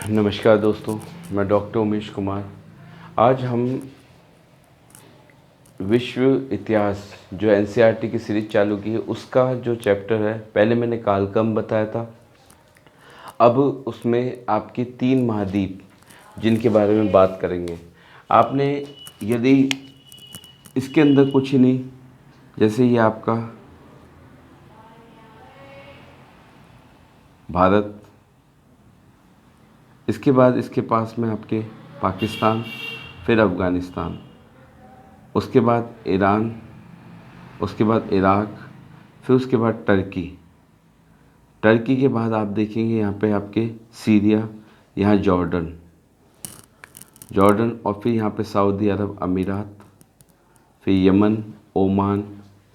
नमस्कार दोस्तों, मैं डॉक्टर उमेश कुमार। आज हम विश्व इतिहास जो एनसीईआरटी की सीरीज चालू की है उसका जो चैप्टर है, पहले मैंने कालक्रम बताया था। अब उसमें आपके 3 महाद्वीप जिनके बारे में बात करेंगे। आपने यदि इसके अंदर कुछ ही नहीं, जैसे ये आपका भारत, इसके बाद इसके पास में आपके पाकिस्तान, फिर अफ़गानिस्तान, उसके बाद ईरान, उसके बाद इराक, फिर उसके बाद टर्की। टर्की के बाद आप देखेंगे यहाँ पे आपके सीरिया, यहाँ जॉर्डन और फिर यहाँ पे सऊदी अरब अमीरात, फिर यमन, ओमान,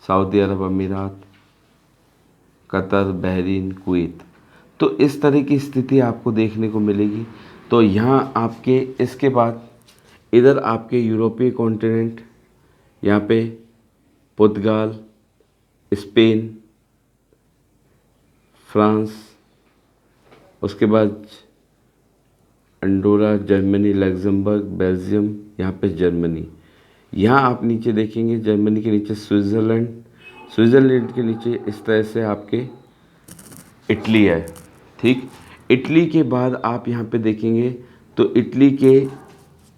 सऊदी अरब अमीरात, कतर, बहरीन, कुवैत। तो इस तरह की स्थिति आपको देखने को मिलेगी। तो यहाँ आपके इसके बाद इधर आपके यूरोपीय कॉन्टिनेंट, यहाँ पे पुर्तगाल, स्पेन, फ्रांस, उसके बाद अंडोरा, जर्मनी, लग्जमबर्ग, बेल्जियम, यहाँ पे जर्मनी। यहाँ आप नीचे देखेंगे जर्मनी के नीचे स्विट्ज़रलैंड के नीचे इस तरह से आपके इटली है। ठीक, इटली के बाद आप यहाँ पे देखेंगे तो इटली के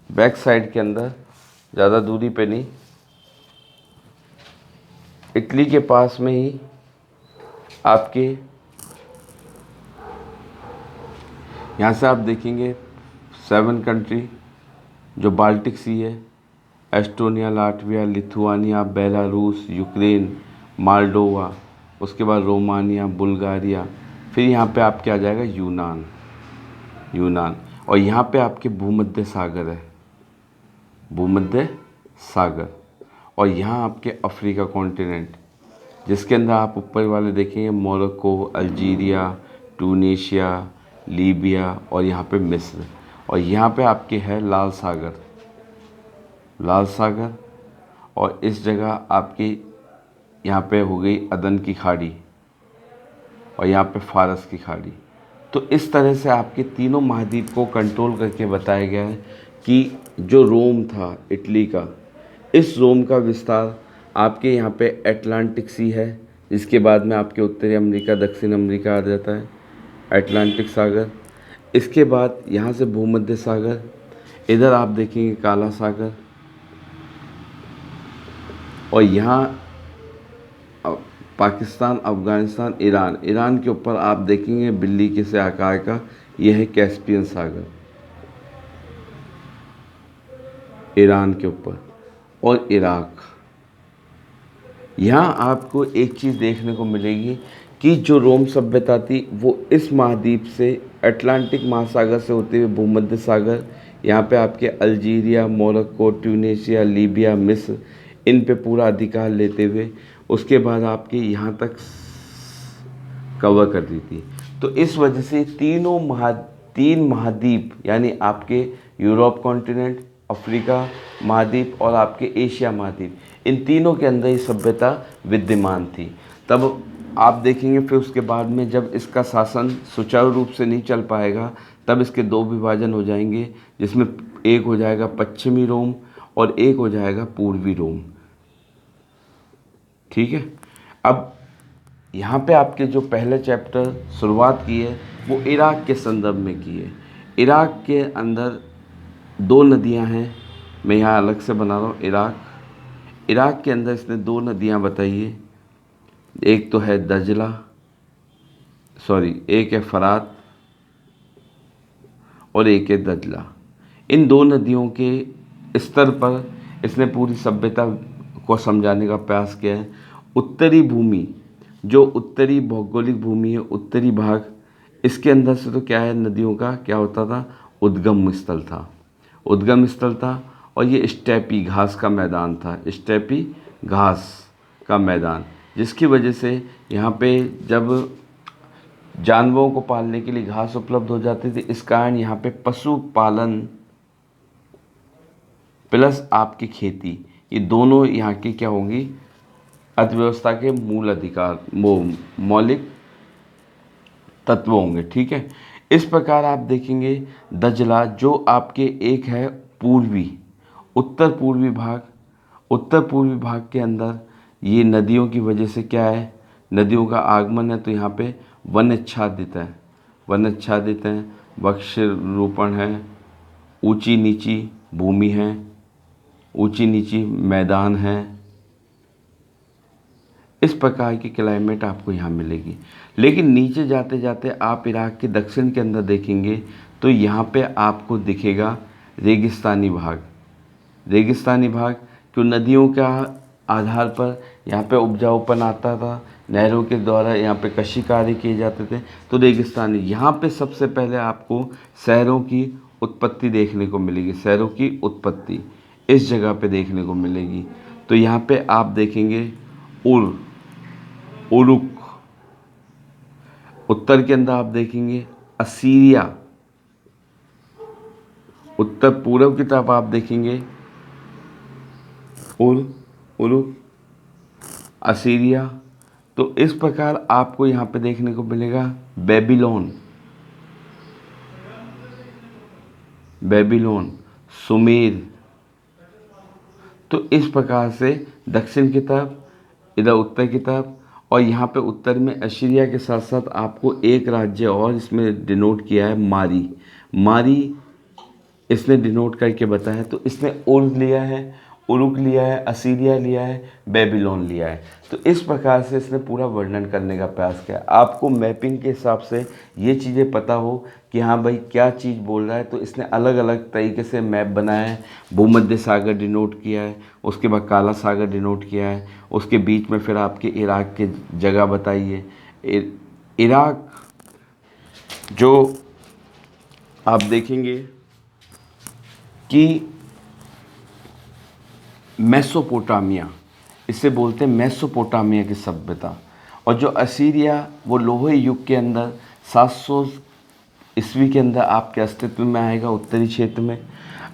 बैक साइड के अंदर, ज़्यादा दूरी पे नहीं, इटली के पास में ही आपके यहाँ से आप देखेंगे 7 कंट्री जो बाल्टिक सी है, Estonia, Latvia, Lithuania, Belarus, Ukraine, Moldova, उसके बाद रोमानिया, बुल्गारिया, फिर यहाँ पे आपके आ जाएगा यूनान और यहाँ पे आपके भूमध्य सागर है, भूमध्य सागर। और यहाँ आपके अफ्रीका कॉन्टिनेंट, जिसके अंदर आप ऊपर वाले देखेंगे मोरक्को, अल्जीरिया, ट्यूनीशिया, लीबिया और यहाँ पे मिस्र। और यहाँ पे आपके है लाल सागर और इस जगह आपकी यहाँ पे हो गई अदन की खाड़ी और यहाँ पे फारस की खाड़ी। तो इस तरह से आपके तीनों महाद्वीप को कंट्रोल करके बताया गया है कि जो रोम था इटली का, इस रोम का विस्तार आपके यहाँ पे अटलांटिक सी है, जिसके बाद में आपके उत्तरी अमेरिका, दक्षिण अमेरिका आ जाता है, अटलांटिक सागर। इसके बाद यहाँ से भूमध्य सागर, इधर आप देखेंगे काला सागर और यहाँ पाकिस्तान, अफ़गानिस्तान, ईरान के ऊपर आप देखेंगे बिल्ली के से आकार का, यह है कैस्पियन सागर ईरान के ऊपर। और इराक, यहाँ आपको एक चीज़ देखने को मिलेगी कि जो रोम सभ्यता थी वो इस महाद्वीप से अटलांटिक महासागर से होते हुए भूमध्य सागर, यहाँ पे आपके अल्जीरिया, मोरक्को, ट्यूनीशिया, लीबिया, मिस्र, इन पे पूरा अधिकार लेते हुए उसके बाद आपके यहाँ तक कवर कर दी थी। तो इस वजह से तीन महाद्वीप यानी आपके यूरोप कॉन्टिनेंट, अफ्रीका महाद्वीप और आपके एशिया महाद्वीप, इन तीनों के अंदर ही सभ्यता विद्यमान थी। तब आप देखेंगे फिर उसके बाद में जब इसका शासन सुचारू रूप से नहीं चल पाएगा, तब इसके 2 विभाजन हो जाएंगे, जिसमें एक हो जाएगा पश्चिमी रोम और एक हो जाएगा पूर्वी रोम। ठीक है, अब यहाँ पे आपके जो पहले चैप्टर शुरुआत की है वो इराक के संदर्भ में की है। इराक के अंदर 2 नदियाँ हैं, मैं यहाँ अलग से बना रहा हूँ। इराक के अंदर इसने 2 नदियाँ बताई है, एक तो है एक है फरात और एक है दजला। इन 2 नदियों के स्तर पर इसने पूरी सभ्यता को समझाने का प्रयास किया है। उत्तरी भूमि, जो उत्तरी भौगोलिक भूमि है, उत्तरी भाग, इसके अंदर से तो क्या है, नदियों का क्या होता था, उद्गम स्थल था और ये स्टेपी घास का मैदान, जिसकी वजह से यहाँ पे जब जानवरों को पालने के लिए घास उपलब्ध हो जाती थी, इस कारण यहाँ पे पशुपालन प्लस आपकी खेती, ये दोनों यहाँ की क्या होंगी, अर्थव्यवस्था के मौलिक तत्व होंगे। ठीक है, इस प्रकार आप देखेंगे दजला जो आपके एक है पूर्वी उत्तर पूर्वी भाग के अंदर ये नदियों की वजह से क्या है, नदियों का आगमन है, तो यहाँ पे वन आच्छादित है, वृक्षारोपण है, ऊंची नीची भूमि है, ऊंची नीची मैदान है। इस प्रकार की क्लाइमेट आपको यहाँ मिलेगी। लेकिन नीचे जाते जाते आप इराक के दक्षिण के अंदर देखेंगे तो यहाँ पे आपको दिखेगा रेगिस्तानी भाग क्यों, नदियों का आधार पर यहाँ पे उपजाऊपन आता था, नहरों के द्वारा यहाँ पे कृषि कार्य किए जाते थे, तो रेगिस्तानी। यहाँ पे सबसे पहले आपको शहरों की उत्पत्ति देखने को मिलेगी, शहरों की उत्पत्ति इस जगह पे देखने को मिलेगी। तो यहाँ पे आप देखेंगे उरुक, उत्तर के अंदर आप देखेंगे असीरिया, उत्तर पूर्व की तरफ आप देखेंगे उरुक, असीरिया। तो इस प्रकार आपको यहाँ पे देखने को मिलेगा बेबीलोन, सुमेर। तो इस प्रकार से दक्षिण की तरफ, इधर उत्तर की तरफ, और यहाँ पे उत्तर में असीरिया के साथ साथ आपको एक राज्य और इसमें डिनोट किया है, मारी इसने डिनोट करके बताया। तो इसने उरुक लिया है, असीरिया लिया है, बेबीलोन लिया है। तो इस प्रकार से इसने पूरा वर्णन करने का प्रयास किया। आपको मैपिंग के हिसाब से ये चीज़ें पता हो कि हाँ भाई क्या चीज़ बोल रहा है, तो इसने अलग अलग तरीके से मैप बनाया है। भूमध्य सागर डिनोट किया है, उसके बाद काला सागर डिनोट किया है, उसके बीच में फिर आपके इराक के जगह बताई है। इराक जो आप देखेंगे कि मेसोपोटामिया, इसे बोलते हैं मेसोपोटामिया की सभ्यता। और जो असीरिया वो लोहे युग के अंदर 700 ईस्वी के अंदर आपके अस्तित्व में आएगा उत्तरी क्षेत्र में।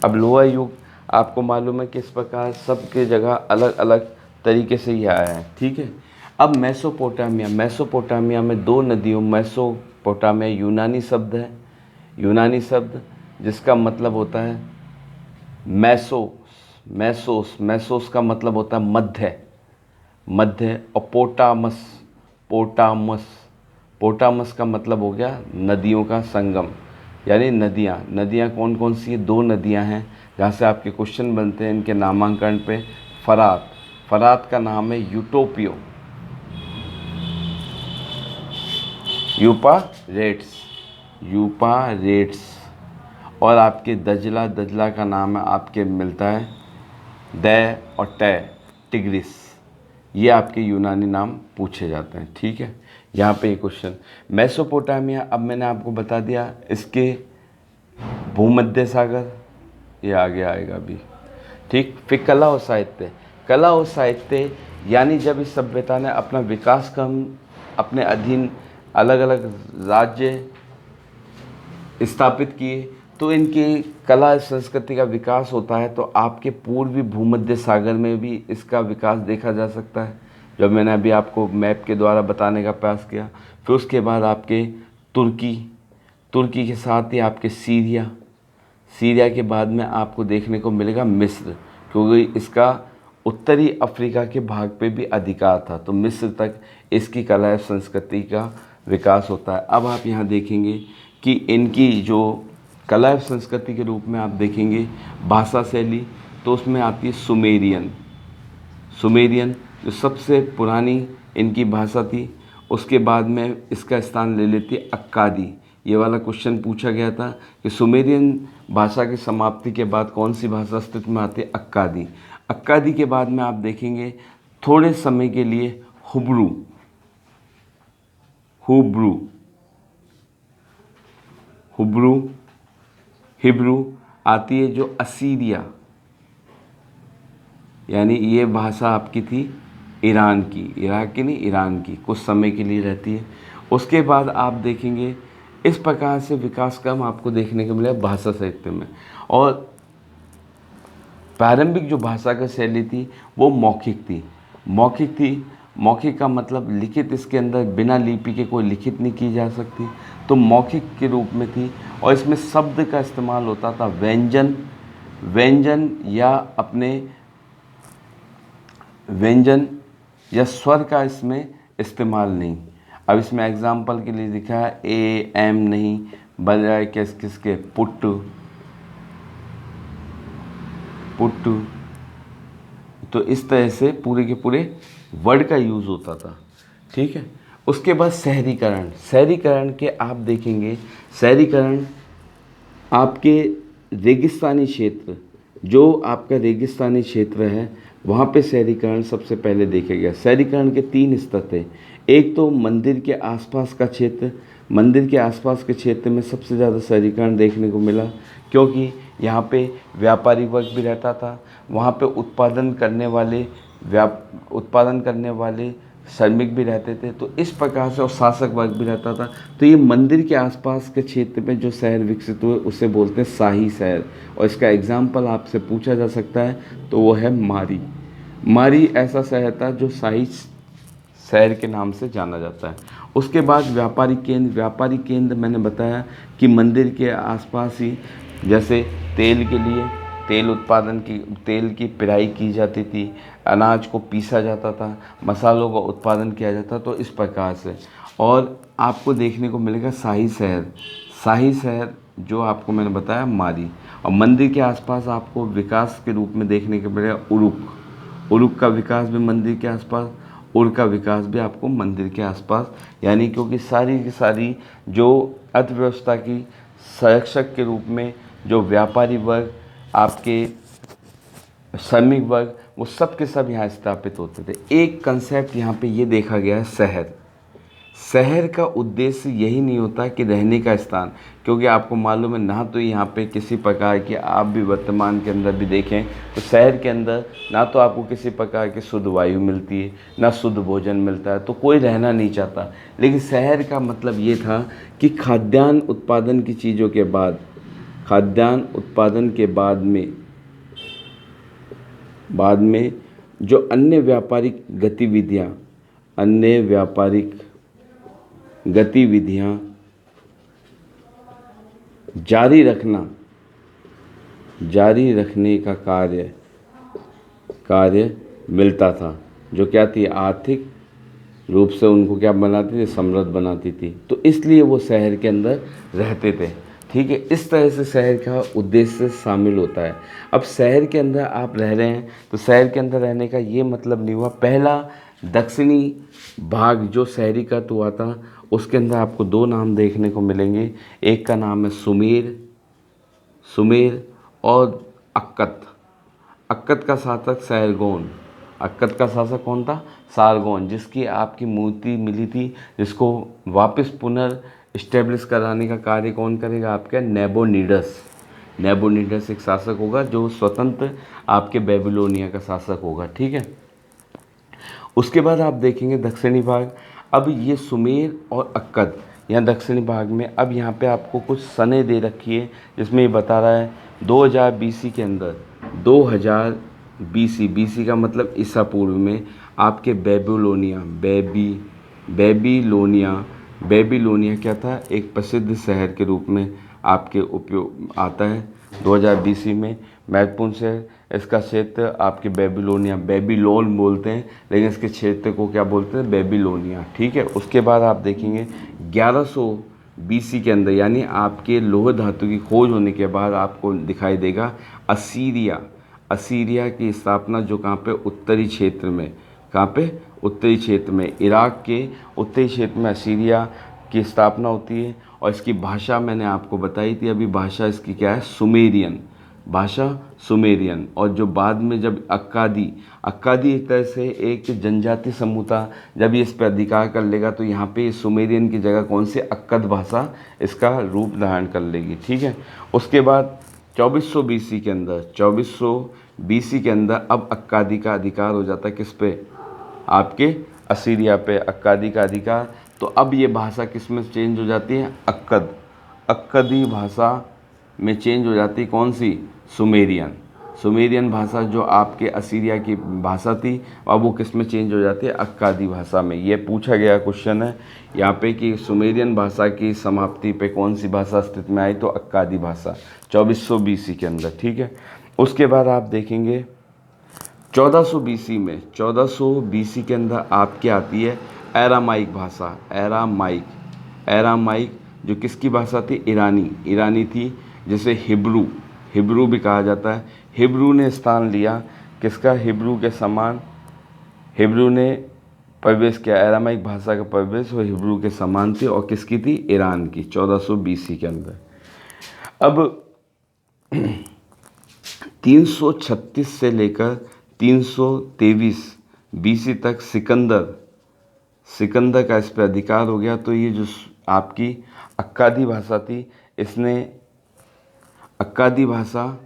अब लोहा युग आपको मालूम है कि इस प्रकार सब के जगह अलग अलग तरीके से ही आया है, ठीक है। अब मेसोपोटामिया में दो नदियों, मेसोपोटामिया यूनानी शब्द जिसका मतलब होता है मैसोस का मतलब होता है मध्य, और पोटामस का मतलब हो गया नदियों का संगम, यानी नदियाँ कौन कौन सी है, दो नदियाँ हैं जहाँ से आपके क्वेश्चन बनते हैं इनके नामांकन पे। फरात का नाम है यूपारेट्स, और आपके दजला का नाम है आपके मिलता है और टिग्रिस। ये आपके यूनानी नाम पूछे जाते हैं, ठीक है। यहाँ पे ये क्वेश्चन मेसोपोटामिया, अब मैंने आपको बता दिया इसके भूमध्य सागर, ये आगे आएगा अभी, ठीक। फिर कला और साहित्य यानी जब इस सभ्यता ने अपना विकास क्रम अपने अधीन अलग अलग राज्य स्थापित किए, तो इनकी कला संस्कृति का विकास होता है। तो आपके पूर्वी भूमध्य सागर में भी इसका विकास देखा जा सकता है, जो मैंने अभी आपको मैप के द्वारा बताने का प्रयास किया। फिर उसके बाद आपके तुर्की के साथ ही आपके सीरिया के बाद में आपको देखने को मिलेगा मिस्र, क्योंकि इसका उत्तरी अफ्रीका के भाग पे भी अधिकार था, तो मिस्र तक इसकी कला संस्कृति का विकास होता है। अब आप यहाँ देखेंगे कि इनकी जो कला संस्कृति के रूप में आप देखेंगे भाषा शैली, तो उसमें आती है सुमेरियन जो सबसे पुरानी इनकी भाषा थी। उसके बाद में इसका स्थान ले लेती है अक्कादी। ये वाला क्वेश्चन पूछा गया था कि सुमेरियन भाषा की समाप्ति के बाद कौन सी भाषा अस्तित्व में आती है, अक्कादी के बाद में आप देखेंगे थोड़े समय के लिए हिब्रू आती है, जो असीरिया, यानी ये भाषा आपकी थी ईरान की, कुछ समय के लिए रहती है। उसके बाद आप देखेंगे इस प्रकार से विकास क्रम आपको देखने को मिला भाषा साहित्य में। और प्रारंभिक जो भाषा का शैली थी वो मौखिक थी। मौखिक का मतलब लिखित, इसके अंदर बिना लिपि के कोई लिखित नहीं की जा सकती, तो मौखिक के रूप में थी। और इसमें शब्द का इस्तेमाल होता था व्यंजन, व्यंजन या अपने व्यंजन या स्वर का इसमें इस्तेमाल नहीं। अब इसमें एग्जाम्पल के लिए लिखा है ए एम नहीं, बजाय किसके पुट, पुट। तो इस तरह से पूरे के पूरे वर्ड का यूज़ होता था, ठीक है। उसके बाद शहरीकरण, शहरीकरण के आप देखेंगे, शहरीकरण आपके रेगिस्तानी क्षेत्र, जो आपका रेगिस्तानी क्षेत्र है वहाँ पे शहरीकरण सबसे पहले देखा गया। शहरीकरण के 3 स्तर थे। एक तो मंदिर के आसपास का क्षेत्र, मंदिर के आसपास के क्षेत्र में सबसे ज़्यादा शहरीकरण देखने को मिला, क्योंकि यहाँ पे व्यापारी वर्ग भी रहता था, वहाँ पे उत्पादन करने वाले श्रमिक भी रहते थे, तो इस प्रकार से, और शासक वर्ग भी रहता था। तो ये मंदिर के आसपास के क्षेत्र में जो शहर विकसित हुए उसे बोलते हैं शाही शहर। और इसका एग्जाम्पल आपसे पूछा जा सकता है तो वो है मारी। मारी ऐसा शहर था जो शाही शहर के नाम से जाना जाता है। उसके बाद व्यापारी केंद्र, व्यापारी केंद्र मैंने बताया कि मंदिर के आसपास ही, जैसे तेल के लिए, तेल उत्पादन की, तेल की पेराई की जाती थी, अनाज को पीसा जाता था, मसालों का उत्पादन किया जाता, तो इस प्रकार से। और आपको देखने को मिलेगा शाही शहर, शाही शहर जो आपको मैंने बताया मारी। और मंदिर के आसपास आपको विकास के रूप में देखने को मिलेगा उरुक, उरुक का विकास भी मंदिर के आसपास, उर का विकास भी आपको मंदिर के आसपास, यानी क्योंकि सारी की सारी जो अर्थव्यवस्था की संरक्षक के रूप में जो व्यापारी वर्ग, आपके श्रमिक वर्ग, वो सब के सब यहाँ स्थापित होते थे। एक कंसेप्ट यहाँ पे ये देखा गया है, शहर, शहर का उद्देश्य यही नहीं होता कि रहने का स्थान, क्योंकि आपको मालूम है ना, तो यहाँ पे किसी प्रकार की, आप भी वर्तमान के अंदर भी देखें तो शहर के अंदर ना तो आपको किसी प्रकार की शुद्ध वायु मिलती है, ना शुद्ध भोजन मिलता है, तो कोई रहना नहीं चाहता। लेकिन शहर का मतलब ये था कि खाद्यान्न उत्पादन की चीज़ों के बाद, खाद्यान्न उत्पादन के बाद में जो अन्य व्यापारिक गतिविधियाँ, अन्य व्यापारिक गतिविधियाँ जारी रखने का कार्य मिलता था, जो क्या थी, आर्थिक रूप से उनको क्या बनाती थी, समृद्ध बनाती थी। तो इसलिए वो शहर के अंदर रहते थे, ठीक है। इस तरह से शहर का उद्देश्य शामिल होता है। अब शहर के अंदर आप रह रहे हैं तो शहर के अंदर रहने का ये मतलब नहीं हुआ, पहला दक्षिणी भाग जो शहरी का हुआ था उसके अंदर आपको 2 नाम देखने को मिलेंगे। एक का नाम है सुमेर और अक्कत। अक्कत का शासक सारगोन, अक्कत का शासक कौन था, सारगोन, जिसकी आपकी मूर्ति मिली थी, जिसको वापस पुनर्स्टैब्लिश कराने का कार्य कौन करेगा, आपके नेबोनिडस। नेबोनिडस एक शासक होगा जो स्वतंत्र आपके बेबीलोनिया का शासक होगा, ठीक है। उसके बाद आप देखेंगे दक्षिणी भाग। अब ये सुमेर और अक्कद यहाँ दक्षिणी भाग में, अब यहाँ पे आपको कुछ सने दे रखी है जिसमें ये बता रहा है 2000 बीसी के अंदर, 2000 बीसी का मतलब ईसा पूर्व में आपके बेबीलोनिया क्या था, एक प्रसिद्ध शहर के रूप में आपके उपयोग आता है 2000 बीसी में। महत्वपूर्ण शहर, इसका क्षेत्र आपके बेबीलोन बोलते हैं, लेकिन इसके क्षेत्र को क्या बोलते हैं, बेबीलोनिया, ठीक है। उसके बाद आप देखेंगे 1100 बीसी के अंदर, यानी आपके लोह धातु की खोज होने के बाद आपको दिखाई देगा असीरिया की स्थापना, जो कहाँ पे, उत्तरी क्षेत्र में, कहाँ पे, उत्तरी क्षेत्र में, इराक के उत्तरी क्षेत्र में असीरिया की स्थापना होती है। और इसकी भाषा मैंने आपको बताई थी अभी, भाषा इसकी क्या है, सुमेरियन भाषा, सुमेरियन। और जो बाद में जब अक्कादी एक तरह से एक जनजाति समूह था, जब ये इस पर अधिकार कर लेगा तो यहाँ पे सुमेरियन की जगह कौन सी, अक्कद भाषा इसका रूप धारण कर लेगी, ठीक है। उसके बाद 2400 बीसी के अंदर अब अक्कादी का अधिकार हो जाता है किस पे, आपके असीरिया पे, अक्कादी का अधिकार। तो अब ये भाषा किस में चेंज हो जाती है, अक्कदी भाषा में चेंज हो जाती है, कौन सी, सुमेरियन भाषा जो आपके असीरिया की भाषा थी, अब वो किस में चेंज हो जाती है, अक्कादी भाषा में। ये पूछा गया क्वेश्चन है यहाँ पे कि सुमेरियन भाषा की समाप्ति पे कौन सी भाषा अस्तित्व में आई, तो अक्कादी भाषा 2400 BC के अंदर। ठीक है, उसके बाद आप देखेंगे 1400 BC में, 1400 BC के अंदर आपके आती है एरामाइक भाषा। एरामाइक जो किसकी भाषा थी, ईरानी थी, जिसे हिब्रू भी कहा जाता है। हिब्रू ने स्थान लिया किसका, हिब्रू के समान, हिब्रू ने प्रवेश किया, एरामाइक भाषा का प्रवेश वो हिब्रू के समान थी, और किसकी थी, ईरान की, 1400 BC के अंदर। अब 336 से लेकर 323 BC तक सिकंदर का इस पर अधिकार हो गया। तो ये जो आपकी अक्कादी भाषा थी, इसने अक्कादी भाषा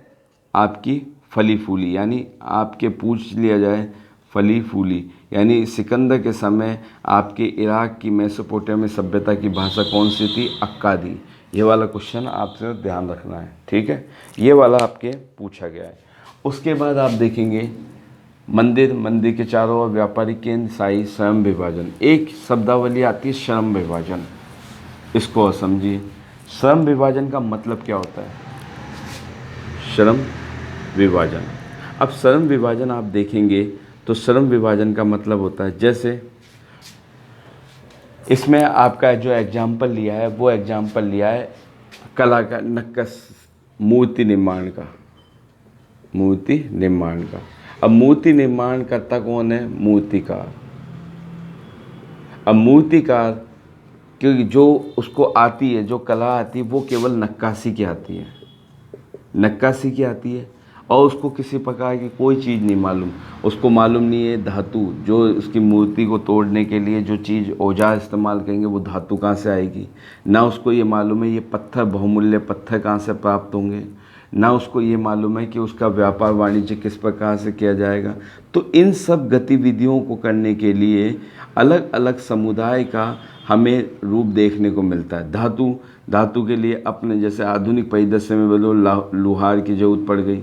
आपकी फली फूली, यानी आपके पूछ लिया जाए फली फूली, यानी सिकंदर के समय आपके इराक की मेसोपोटामिया सभ्यता की भाषा कौन सी थी, अक्कादी। ये वाला क्वेश्चन आपसे ध्यान रखना है। ठीक है, ये वाला आपके पूछा गया है। उसके बाद आप देखेंगे मंदिर के चारों ओर व्यापारिक केंद्र, शाही, श्रम विभाजन। एक शब्दावली आती है श्रम विभाजन, इसको समझिए। श्रम विभाजन का मतलब क्या होता है, श्रम विभाजन। अब श्रम विभाजन आप देखेंगे तो श्रम विभाजन का मतलब होता है, जैसे इसमें आपका जो एग्जाम्पल लिया है वो एग्जाम्पल लिया है कला का, नक्काश, मूर्ति निर्माण का। अब मूर्ति निर्माण करता कौन है, मूर्तिकार। अब मूर्तिकार क्योंकि जो उसको आती है, जो कला आती है, वो केवल नक्काशी की आती है, और उसको किसी प्रकार की कोई चीज़ नहीं मालूम। उसको मालूम नहीं है धातु, जो उसकी मूर्ति को तोड़ने के लिए जो चीज़ औजार इस्तेमाल करेंगे वो धातु कहाँ से आएगी, ना उसको ये मालूम है ये पत्थर, बहुमूल्य पत्थर कहाँ से प्राप्त होंगे, ना उसको ये मालूम है कि उसका व्यापार वाणिज्य किस प्रकार से किया जाएगा। तो इन सब गतिविधियों को करने के लिए अलग अलग समुदाय का हमें रूप देखने को मिलता है। धातु के लिए अपने जैसे आधुनिक परिदृश्य में बोलो लोहार की ज़रूरत पड़ गई।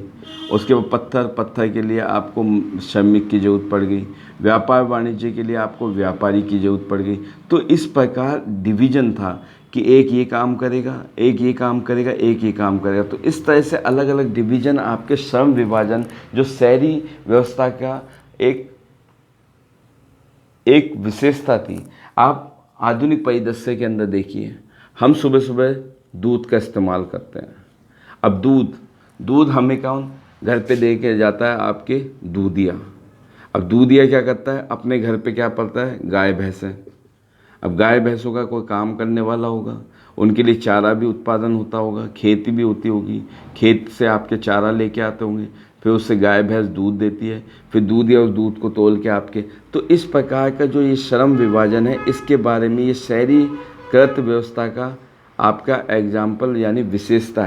उसके बाद पत्थर के लिए आपको श्रमिक की ज़रूरत पड़ गई। व्यापार वाणिज्य के लिए आपको व्यापारी की ज़रूरत पड़ गई। तो इस प्रकार डिवीज़न था कि एक ये काम करेगा, एक ये काम करेगा, एक ये काम करेगा। तो इस तरह से अलग अलग डिवीज़न आपके श्रम विभाजन जो शहरी व्यवस्था का एक विशेषता थी। आप आधुनिक परिदृश्य के अंदर देखिए, हम सुबह सुबह दूध का इस्तेमाल करते हैं। अब दूध हमें कौन घर पे दे के जाता है, आपके दूधिया। अब दूधिया क्या करता है, अपने घर पे क्या पलता है, गाय भैंसें। अब गाय भैंसों का कोई काम करने वाला होगा, उनके लिए चारा भी उत्पादन होता होगा, खेती भी होती होगी, खेत से आपके चारा लेके आते होंगे, फिर उससे गाय भैंस दूध देती है, फिर दूध या उस दूध को तोल के आपके। तो इस प्रकार का जो ये श्रम विभाजन है, इसके बारे में ये शहरीकृत व्यवस्था का आपका एग्जाम्पल यानी विशेषता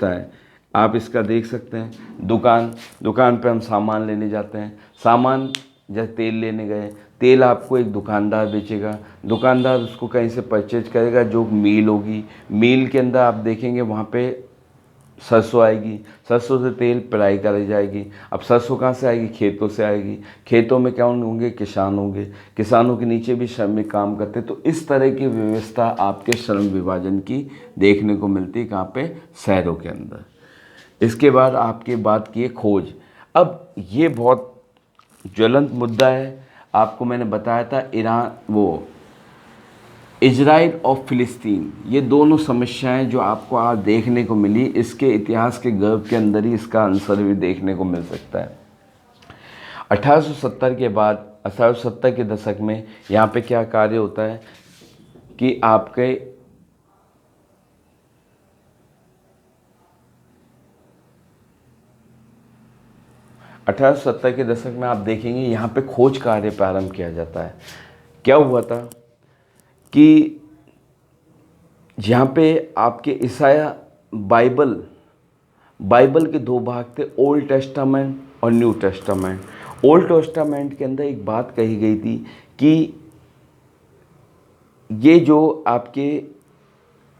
है। आप इसका देख सकते हैं। दुकान पे हम सामान लेने जाते हैं, सामान जैसे तेल लेने गए, तेल आपको एक दुकानदार बेचेगा, दुकानदार उसको कहीं से परचेज करेगा, जो मील होगी, मील के अंदर आप देखेंगे वहाँ पे सरसों आएगी, सरसों से तेल पेराई कराई जाएगी। अब सरसों कहाँ से आएगी, खेतों से आएगी, खेतों में कौन होंगे, किसान होंगे, किसानों के नीचे भी श्रमिक काम करते। तो इस तरह की व्यवस्था आपके श्रम विभाजन की देखने को मिलती है, कहाँ पे, शहरों के अंदर। इसके बाद आपकी बात की खोज। अब ये बहुत ज्वलंत मुद्दा है, आपको मैंने बताया था इजराइल और फिलिस्तीन, ये दोनों समस्याएं जो आपको आज देखने को मिली, इसके इतिहास के गर्भ के अंदर ही इसका आंसर भी देखने को मिल सकता है। 1870 के बाद 1870 के दशक में यहाँ पे क्या कार्य होता है कि आपके 1870 के दशक में आप देखेंगे यहाँ पे खोज कार्य प्रारंभ किया जाता है। क्या हुआ था कि यहाँ पे आपके ईसाया बाइबल के दो भाग थे, ओल्ड टेस्टामेंट और न्यू टेस्टामेंट। ओल्ड टेस्टामेंट के अंदर एक बात कही गई थी कि ये जो आपके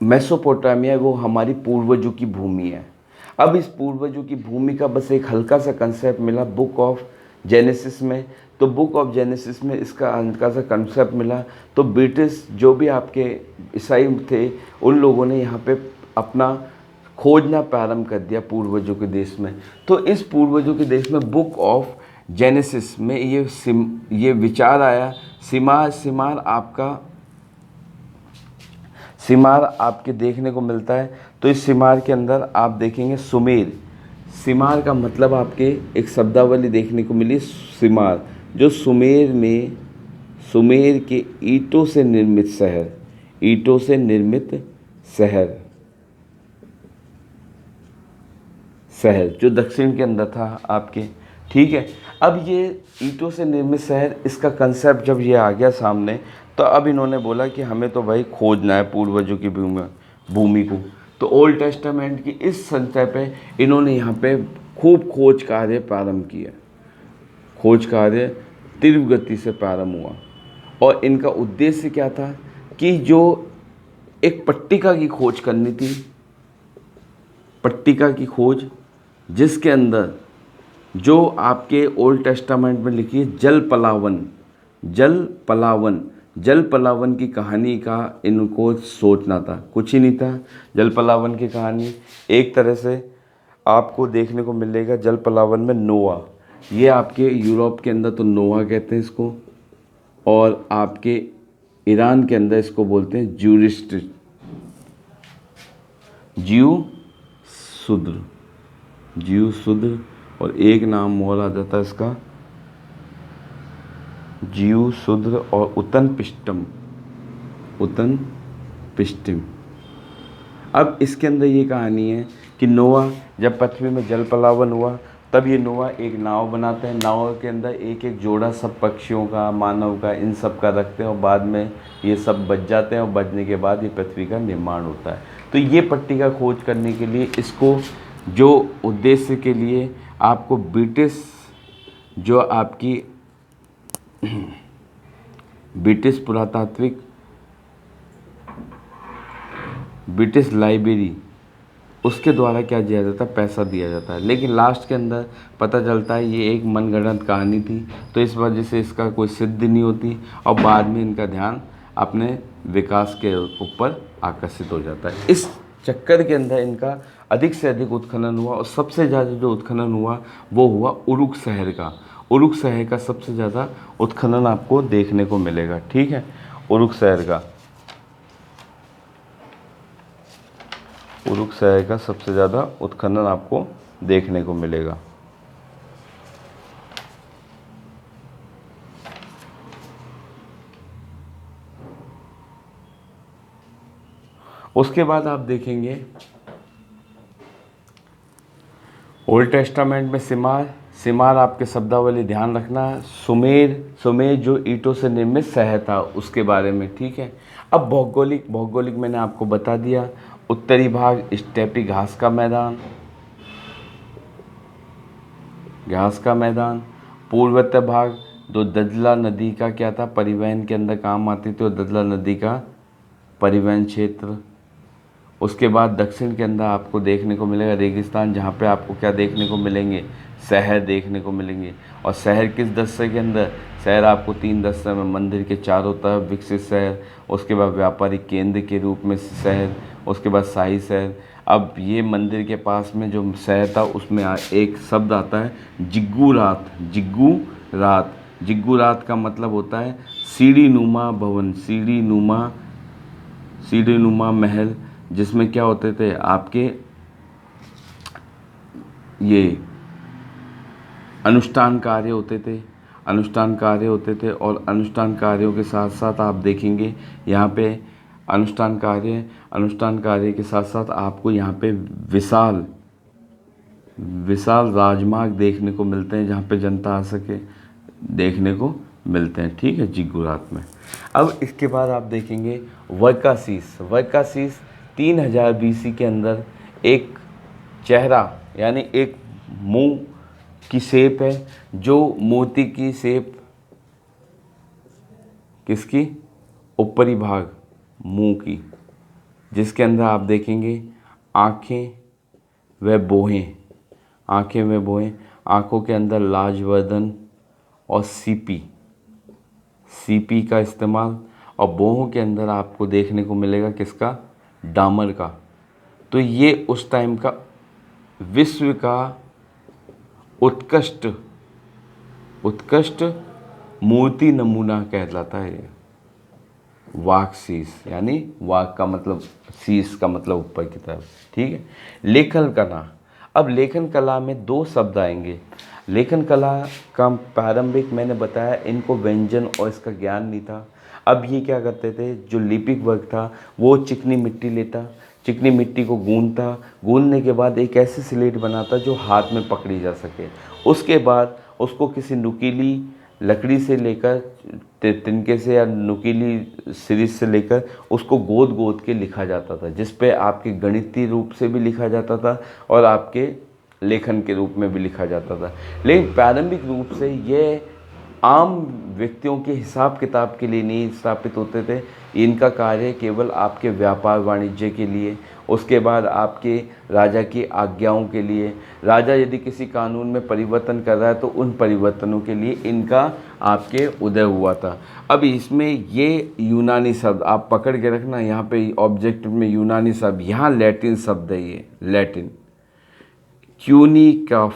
मेसोपोटामिया वो हमारी पूर्वजों की भूमि है। अब इस पूर्वजों की भूमि का बस एक हल्का सा कंसेप्ट मिला बुक ऑफ जेनेसिस में। तो बुक ऑफ जेनेसिस में इसका हल्का सा कंसेप्ट मिला। तो ब्रिटिश जो भी आपके ईसाई थे उन लोगों ने यहाँ पे अपना खोजना प्रारंभ कर दिया पूर्वजों के देश में। तो इस पूर्वजों के देश में बुक ऑफ जेनेसिस में ये विचार आया। सिमार आपके देखने को मिलता है। तो इस सिमार के अंदर आप देखेंगे सुमेर। सिमार का मतलब आपके एक शब्दावली देखने को मिली सिमार, जो सुमेर के ईंटों से निर्मित शहर जो दक्षिण के अंदर था आपके। ठीक है, अब ये ईंटों से निर्मित शहर, इसका कंसेप्ट जब ये आ गया सामने, तो अब इन्होंने बोला कि हमें तो भाई खोजना है पूर्वजों की भूमि को। तो ओल्ड टेस्टामेंट की इस संचय पे इन्होंने यहाँ पे खूब खोज कार्य प्रारंभ किया। खोज कार्य तीव्र गति से प्रारंभ हुआ और इनका उद्देश्य क्या था कि जो एक पट्टिका की खोज करनी थी, पट्टिका की खोज, जिसके अंदर जो आपके ओल्ड टेस्टामेंट में लिखी है जल पलावन की कहानी का इनको सोचना था। कुछ ही नहीं था, जल पलावन की कहानी एक तरह से आपको देखने को मिलेगा। जल पलावन में नोआ, ये आपके यूरोप के अंदर तो नोआ कहते हैं इसको, और आपके ईरान के अंदर इसको बोलते हैं जीव शूद्र, और एक नाम और आ जाता है इसका जीव शूद्र और उतन पिष्टम। अब इसके अंदर ये कहानी है कि नोआ, जब पृथ्वी में जल पलावन हुआ तब ये नोआ एक नाव बनाते हैं। नाव के अंदर एक एक जोड़ा सब पक्षियों का, मानव का, इन सब का रखते हैं और बाद में ये सब बच जाते हैं और बचने के बाद ये पृथ्वी का निर्माण होता है। तो ये पट्टिका खोज करने के लिए, इसको जो उद्देश्य के लिए आपको ब्रिटिश, जो आपकी ब्रिटिश पुरातात्विक, ब्रिटिश लाइब्रेरी, उसके द्वारा क्या दिया जाता है, पैसा दिया जाता है। लेकिन लास्ट के अंदर पता चलता है ये एक मनगढ़ंत कहानी थी, तो इस वजह से इसका कोई सिद्धि नहीं होती और बाद में इनका ध्यान अपने विकास के ऊपर आकर्षित हो जाता है। इस चक्कर के अंदर इनका अधिक से अधिक उत्खनन हुआ और सबसे ज़्यादा जो उत्खनन हुआ वो हुआ उरुक शहर का। उरुक शहर का सबसे ज़्यादा उत्खनन आपको देखने को मिलेगा। ठीक है, उरुक शहर का सबसे ज़्यादा उत्खनन आपको देखने को मिलेगा। उसके बाद आप देखेंगे ओल्ड टेस्टामेंट में सिमार आपके शब्दावली ध्यान रखना। सुमेर जो ईंटों से निर्मित शहर था उसके बारे में। ठीक है, अब भौगोलिक मैंने आपको बता दिया। उत्तरी भाग स्टेपी घास का मैदान। पूर्वोत्तर भाग जो दजला नदी का क्या था, परिवहन के अंदर काम आती थी, और दजला नदी का परिवहन क्षेत्र। उसके बाद दक्षिण के अंदर आपको देखने को मिलेगा रेगिस्तान, जहाँ पे आपको क्या देखने को मिलेंगे, शहर देखने को मिलेंगे। और शहर किस दशा के अंदर, शहर आपको 3 दशा में, मंदिर के चारों तरफ विकसित शहर, उसके बाद व्यापारिक केंद्र के रूप में शहर, उसके बाद शाही शहर। अब ये मंदिर के पास में जो शहर था उसमें एक शब्द आता है जिग्गुरात का मतलब होता है सीढ़ी नुमा भवन, सीढ़ी नुमा महल, जिसमें क्या होते थे आपके ये अनुष्ठान कार्य होते थे और अनुष्ठान कार्यों के साथ साथ आप देखेंगे यहाँ पे अनुष्ठान कार्य के साथ साथ आपको यहाँ पे विशाल राजमार्ग देखने को मिलते हैं, जहाँ पे जनता आ सके, देखने को मिलते हैं। ठीक है, जिग्गुरात में। अब इसके बाद आप देखेंगे वर्काशीस 3000 BC के अंदर एक चेहरा यानी एक मुंह की शेप है, जो मोती की शेप, किसकी, ऊपरी भाग मुंह की, जिसके अंदर आप देखेंगे आँखें, वह बोहें, आँखें वह बोहें, आँखों के अंदर लाजवर्धन और सीपी, सीपी का इस्तेमाल, और बोहों के अंदर आपको देखने को मिलेगा किसका, डामर का। तो ये उस टाइम का विश्व का उत्कृष्ट उत्कृष्ट मूर्ति नमूना कहलाता है ये। वाक शीस, यानी वाक का मतलब शीस का मतलब ऊपर की तरफ, ठीक है। लेखन कला, अब लेखन कला में दो शब्द आएंगे। लेखन कला का प्रारंभिक मैंने बताया, इनको व्यंजन और इसका ज्ञान नहीं था। अब ये क्या करते थे, जो लिपिक वर्ग था वो चिकनी मिट्टी लेता, चिकनी मिट्टी को गूंथता, गूंथने के बाद एक ऐसी स्लेट बनाता जो हाथ में पकड़ी जा सके। उसके बाद उसको किसी नुकीली लकड़ी से लेकर, तिनके से या नुकीली सिरिंज से लेकर उसको गोद गोद के लिखा जाता था, जिस पे आपके गणितीय रूप से भी लिखा जाता था और आपके लेखन के रूप में भी लिखा जाता था। लेकिन प्रारंभिक रूप से ये आम व्यक्तियों के हिसाब किताब के लिए नहीं स्थापित होते थे। इनका कार्य केवल आपके व्यापार वाणिज्य के लिए, उसके बाद आपके राजा की आज्ञाओं के लिए, राजा यदि किसी कानून में परिवर्तन कर रहा है तो उन परिवर्तनों के लिए इनका आपके उदय हुआ था। अब इसमें ये यूनानी शब्द आप पकड़ के रखना, यहाँ पे ऑब्जेक्टिव में यूनानी शब्द, यहाँ लैटिन शब्द है, ये लैटिन क्यूनिकॉफ,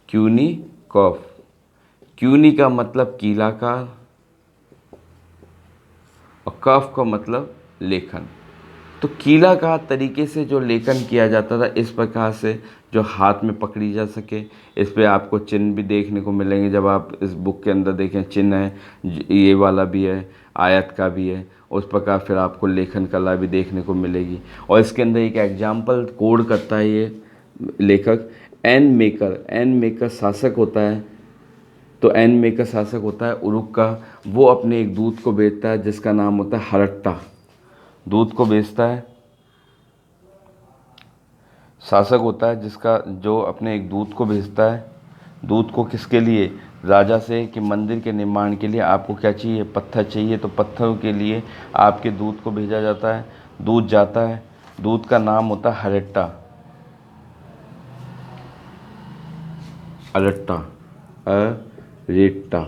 क्यूनिकॉफ, क्यूनी का मतलब कीलाकार और कफ का मतलब लेखन। तो कीलाकार तरीके से जो लेखन किया जाता था, इस प्रकार से जो हाथ में पकड़ी जा सके। इस पे आपको चिन्ह भी देखने को मिलेंगे, जब आप इस बुक के अंदर देखें चिन्ह है, ये वाला भी है, आयत का भी है, उस प्रकार फिर आपको लेखन कला भी देखने को मिलेगी। और इसके अंदर एक एग्जाम्पल कोड करता है ये लेखक, एन मेकर, एन मेकर शासक होता है। तो एन मेकर शासक होता है उरुक का, वो अपने एक दूत को बेचता है जिसका नाम होता है हरट्टा, दूत को बेचता है। शासक होता है जिसका, जो अपने एक दूत को भेजता है। दूत को किसके लिए, राजा से, कि मंदिर के निर्माण के लिए आपको क्या चाहिए, पत्थर चाहिए। तो पत्थरों के लिए आपके दूत को भेजा जाता है। दूत जाता है, दूत का नाम होता है हरट्टा, अरट्टा, अरेट्टा,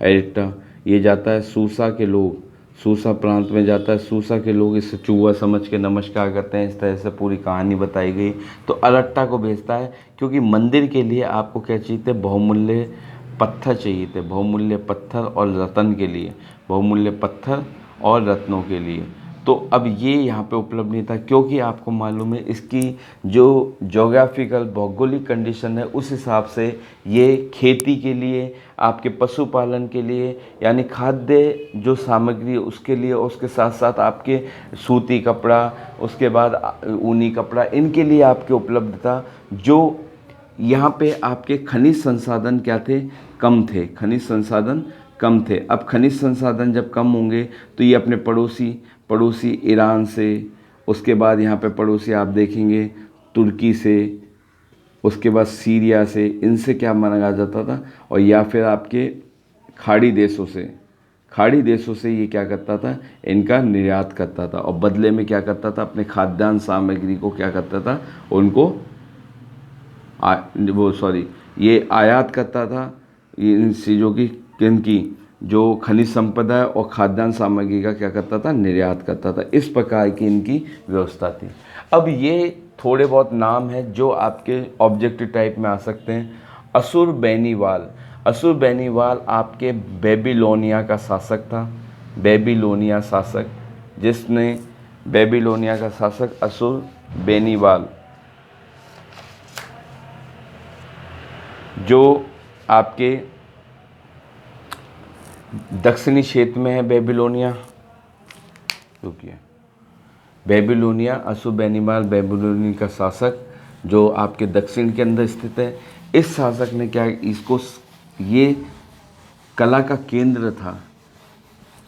अरेट्टा। ये जाता है सूसा के लोग, सूसा प्रांत में जाता है। सूसा के लोग इसे चूहा समझ के नमस्कार करते हैं। इस तरह से पूरी कहानी बताई गई। तो अरट्टा को भेजता है, क्योंकि मंदिर के लिए आपको क्या चाहिए थे, बहुमूल्य पत्थर चाहिए थे, बहुमूल्य पत्थर और रत्न के लिए, बहुमूल्य पत्थर और रत्नों के लिए। तो अब ये यहाँ पे उपलब्ध नहीं था, क्योंकि आपको मालूम है इसकी जो जोग्राफिकल भौगोलिक कंडीशन है, उस हिसाब से ये खेती के लिए, आपके पशुपालन के लिए, यानी खाद्य जो सामग्री है उसके लिए, और उसके साथ साथ आपके सूती कपड़ा, उसके बाद ऊनी कपड़ा, इनके लिए आपके उपलब्ध था। जो यहाँ पे आपके खनिज संसाधन क्या थे, कम थे, खनिज संसाधन कम थे। अब खनिज संसाधन जब कम होंगे तो ये अपने पड़ोसी ईरान से, उसके बाद यहाँ पे पड़ोसी आप देखेंगे तुर्की से, उसके बाद सीरिया से, इनसे क्या मंगाया जाता था, और या फिर आपके खाड़ी देशों से, खाड़ी देशों से ये क्या करता था, इनका निर्यात करता था। और बदले में क्या करता था, अपने खाद्यान्न सामग्री को क्या करता था, उनको ये आयात करता था, इन चीज़ों की, किनकी, जो खनिज संपदा है और खाद्यान्न सामग्री का क्या करता था, निर्यात करता था। इस प्रकार की इनकी व्यवस्था थी। अब ये थोड़े बहुत नाम हैं जो आपके ऑब्जेक्टिव टाइप में आ सकते हैं। असुर बेनीवाल, असुर बेनीवाल आपके बेबीलोनिया का शासक था। बेबीलोनिया शासक, जिसने बेबीलोनिया का शासक असुर बेनीवाल, जो आपके दक्षिणी क्षेत्र में है बेबीलोनिया, रुकिए, बेबीलोनिया, असुरबेनीवाल बेबीलोनिया का शासक जो आपके दक्षिण के अंदर स्थित है। इस शासक ने क्या, इसको, ये कला का केंद्र था,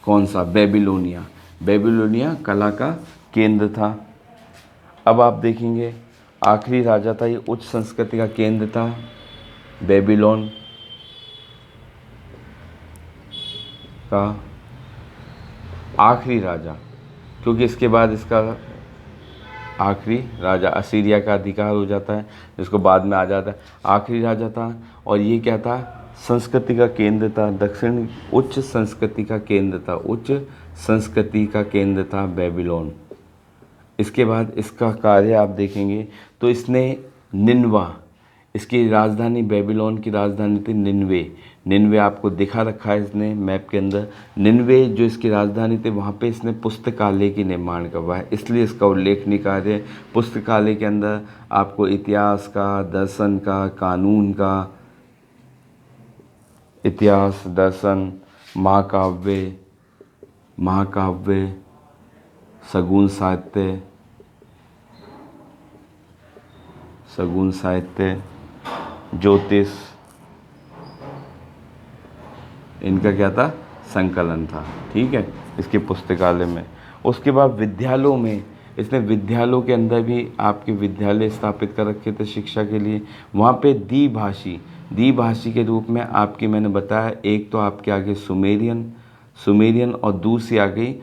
कौन सा, बेबीलोनिया, बेबीलोनिया कला का केंद्र था। अब आप देखेंगे आखिरी राजा था, ये उच्च संस्कृति का केंद्र था बेबीलोन का आखिरी राजा, क्योंकि इसके बाद इसका आखिरी राजा, असीरिया का अधिकार हो जाता है, जिसको बाद में आ जाता है आखिरी राजा था। और ये क्या था, संस्कृति का केंद्र था, दक्षिण उच्च संस्कृति का केंद्र था, उच्च संस्कृति का केंद्र था बेबीलोन। इसके बाद इसका कार्य आप देखेंगे तो इसने निन्वा, इसकी राजधानी बेबीलोन की राजधानी थी निन्वे। निन्वे आपको दिखा रखा है इसने मैप के अंदर। निन्वे जो इसकी राजधानी थी वहाँ पे इसने पुस्तकालय की निर्माण करवाया, इसलिए इसका उल्लेखनीय कार्य। पुस्तकालय के अंदर आपको इतिहास का, दर्शन का, कानून का, इतिहास, दर्शन, महाकाव्य, सगुन साहित्य, ज्योतिष, इनका क्या था, संकलन था। ठीक है, इसके पुस्तकालय में। उसके बाद विद्यालयों में इसने, विद्यालयों के अंदर भी आपके विद्यालय स्थापित कर रखे थे शिक्षा के लिए। वहाँ पे द्विभाषी के रूप में आपकी मैंने बताया, एक तो आपके आगे सुमेरियन और दूसरी आ गई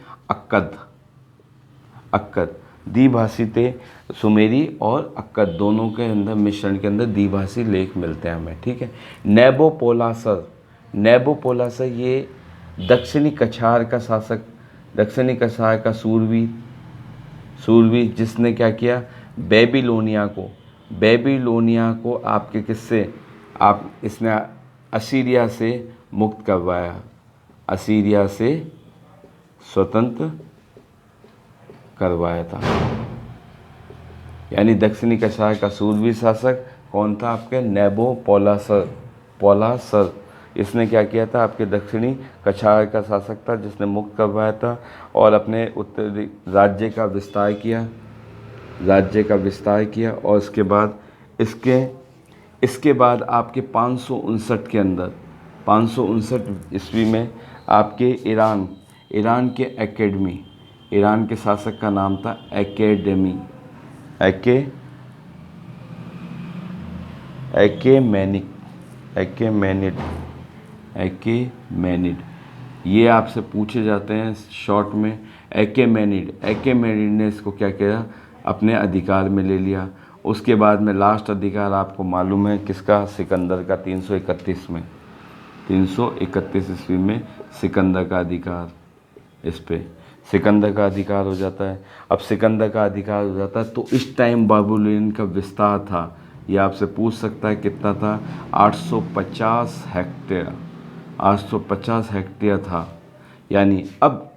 अक्कद। द्विभाषी थे, सुमेरी और अक्कद दोनों के अंदर मिश्रण के अंदर द्विभाषी लेख मिलते हैं हमें। ठीक है, नेबोपोलासर ये दक्षिणी कछार का शासक, दक्षिणी कछार का सूरवीर जिसने क्या किया, बेबीलोनिया को आपके किससे, इसने असीरिया से मुक्त करवाया, असीरिया से स्वतंत्र करवाया था। यानी दक्षिणी कछार का सूरवीर शासक कौन था, आपके नेबोपोलासर। इसने क्या किया था, आपके दक्षिणी कछार का शासक था जिसने मुक्त करवाया था और अपने उत्तरी राज्य का विस्तार किया। और इसके बाद आपके 559 के अंदर, 559 ईस्वी में आपके ईरान के शासक का नाम था एकेमेनिड। ये आपसे पूछे जाते हैं शॉर्ट में। एकेमेनिड ने इसको क्या किया, अपने अधिकार में ले लिया। उसके बाद में लास्ट अधिकार आपको मालूम है किसका, सिकंदर का। 331 ईस्वी में सिकंदर का अधिकार, इस पे सिकंदर का अधिकार हो जाता है। अब सिकंदर का अधिकार हो जाता है तो इस टाइम बाबुलोन का विस्तार था, ये आपसे पूछ सकता है कितना था, 850 हेक्टेयर था। यानी अब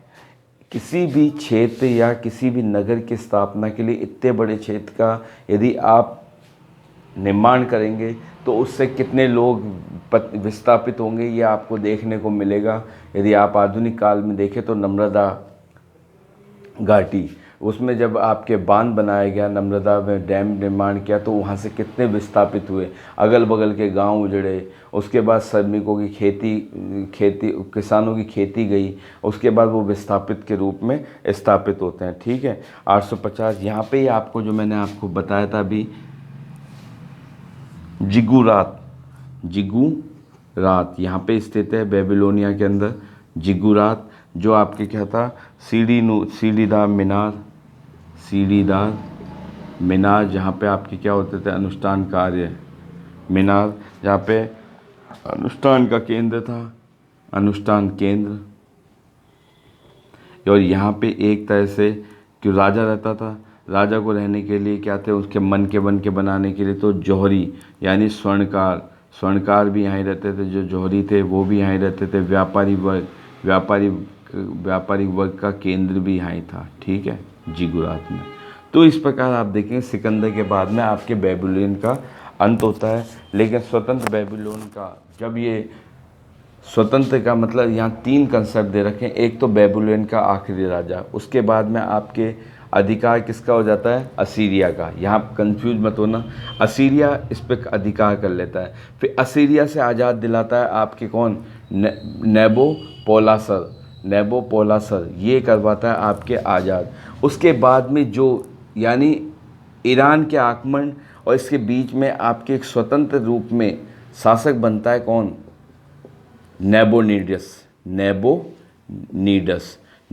किसी भी क्षेत्र या किसी भी नगर की स्थापना के लिए इतने बड़े क्षेत्र का यदि आप निर्माण करेंगे तो उससे कितने लोग विस्थापित होंगे, ये आपको देखने को मिलेगा। यदि आप आधुनिक काल में देखें तो नर्मदा घाटी, उसमें जब आपके बांध बनाया गया, नर्मदा में डैम निर्माण किया तो वहाँ से कितने विस्थापित हुए, अगल बगल के गांव उजड़े। उसके बाद श्रमिकों की किसानों की खेती गई, उसके बाद वो विस्थापित के रूप में स्थापित होते हैं। ठीक है, 850 यहाँ पे ही आपको जो मैंने आपको बताया था अभी, जिगुरात यहाँ पे स्थित है बेबीलोनिया के अंदर। जिगुरात जो आपके क्या था, सीढ़ीदार मीनार जहाँ पे आपके क्या होते थे, अनुष्ठान कार्य, मीनार जहाँ पे अनुष्ठान का केंद्र था, अनुष्ठान केंद्र। और यहाँ पे एक तरह से जो राजा रहता था, राजा को रहने के लिए क्या थे, उसके मन के बनाने के लिए तो जौहरी यानी स्वर्णकार भी यहाँ रहते थे। जो जौहरी थे वो भी यहाँ रहते थे। व्यापारी वर्ग का केंद्र भी यहाँ था। ठीक है, जिगुरात में। तो इस प्रकार आप देखें सिकंदर के बाद में आपके बेबीलोन का अंत होता है। लेकिन स्वतंत्र बेबीलोन का, जब ये स्वतंत्र का मतलब यहाँ 3 कंसेप्ट दे रखे हैं। एक तो बेबीलोन का आखिरी राजा, उसके बाद में आपके अधिकार किसका हो जाता है, असीरिया का। यहाँ कंफ्यूज मत होना, असीरिया इस पर अधिकार कर लेता है। फिर असीरिया से आज़ाद दिलाता है आपके कौन, नेबोपोलासर ये करवाता है आपके आज़ाद। उसके बाद में जो यानी ईरान के आक्रमण और इसके बीच में आपके एक स्वतंत्र रूप में शासक बनता है कौन,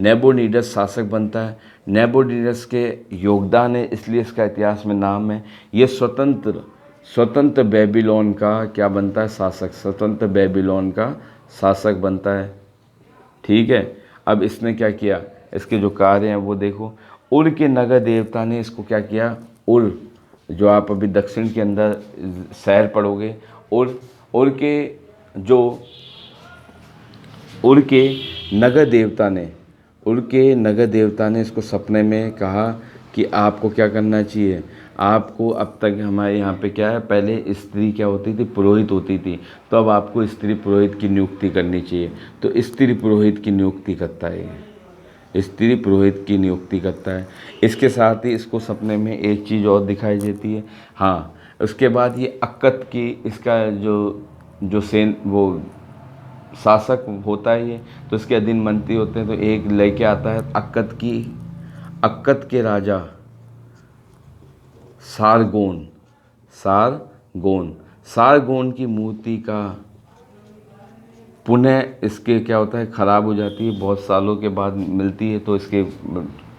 नेबोनिडस शासक बनता है। नेबोनिडस के योगदान है इसलिए इसका इतिहास में नाम है। ये स्वतंत्र बेबीलोन का क्या बनता है? शासक, स्वतंत्र बेबीलोन का शासक बनता है। ठीक है, अब इसने क्या किया, इसके जो कार्य हैं वो देखो। उर के नगर देवता ने इसको क्या किया, उर, जो आप अभी दक्षिण के अंदर शहर पढ़ोगे, उर के जो उर के नगर देवता ने इसको सपने में कहा कि आपको क्या करना चाहिए, आपको, अब तक हमारे यहाँ पे क्या है, पहले स्त्री क्या होती थी, पुरोहित होती थी, तो अब आपको स्त्री पुरोहित की नियुक्ति करनी चाहिए। तो स्त्री पुरोहित की नियुक्ति करता है, स्त्री पुरोहित की नियुक्ति करता है। इसके साथ ही इसको सपने में एक चीज़ और दिखाई देती है। हाँ, उसके बाद ये अक्कत की, इसका जो सेन वो शासक होता है ये, तो इसके अधीन मंत्री होते हैं। तो एक लेके आता है अक्कत के राजा सारगोन की मूर्ति का पुनः इसके क्या होता है, ख़राब हो जाती है, बहुत सालों के बाद मिलती है तो इसके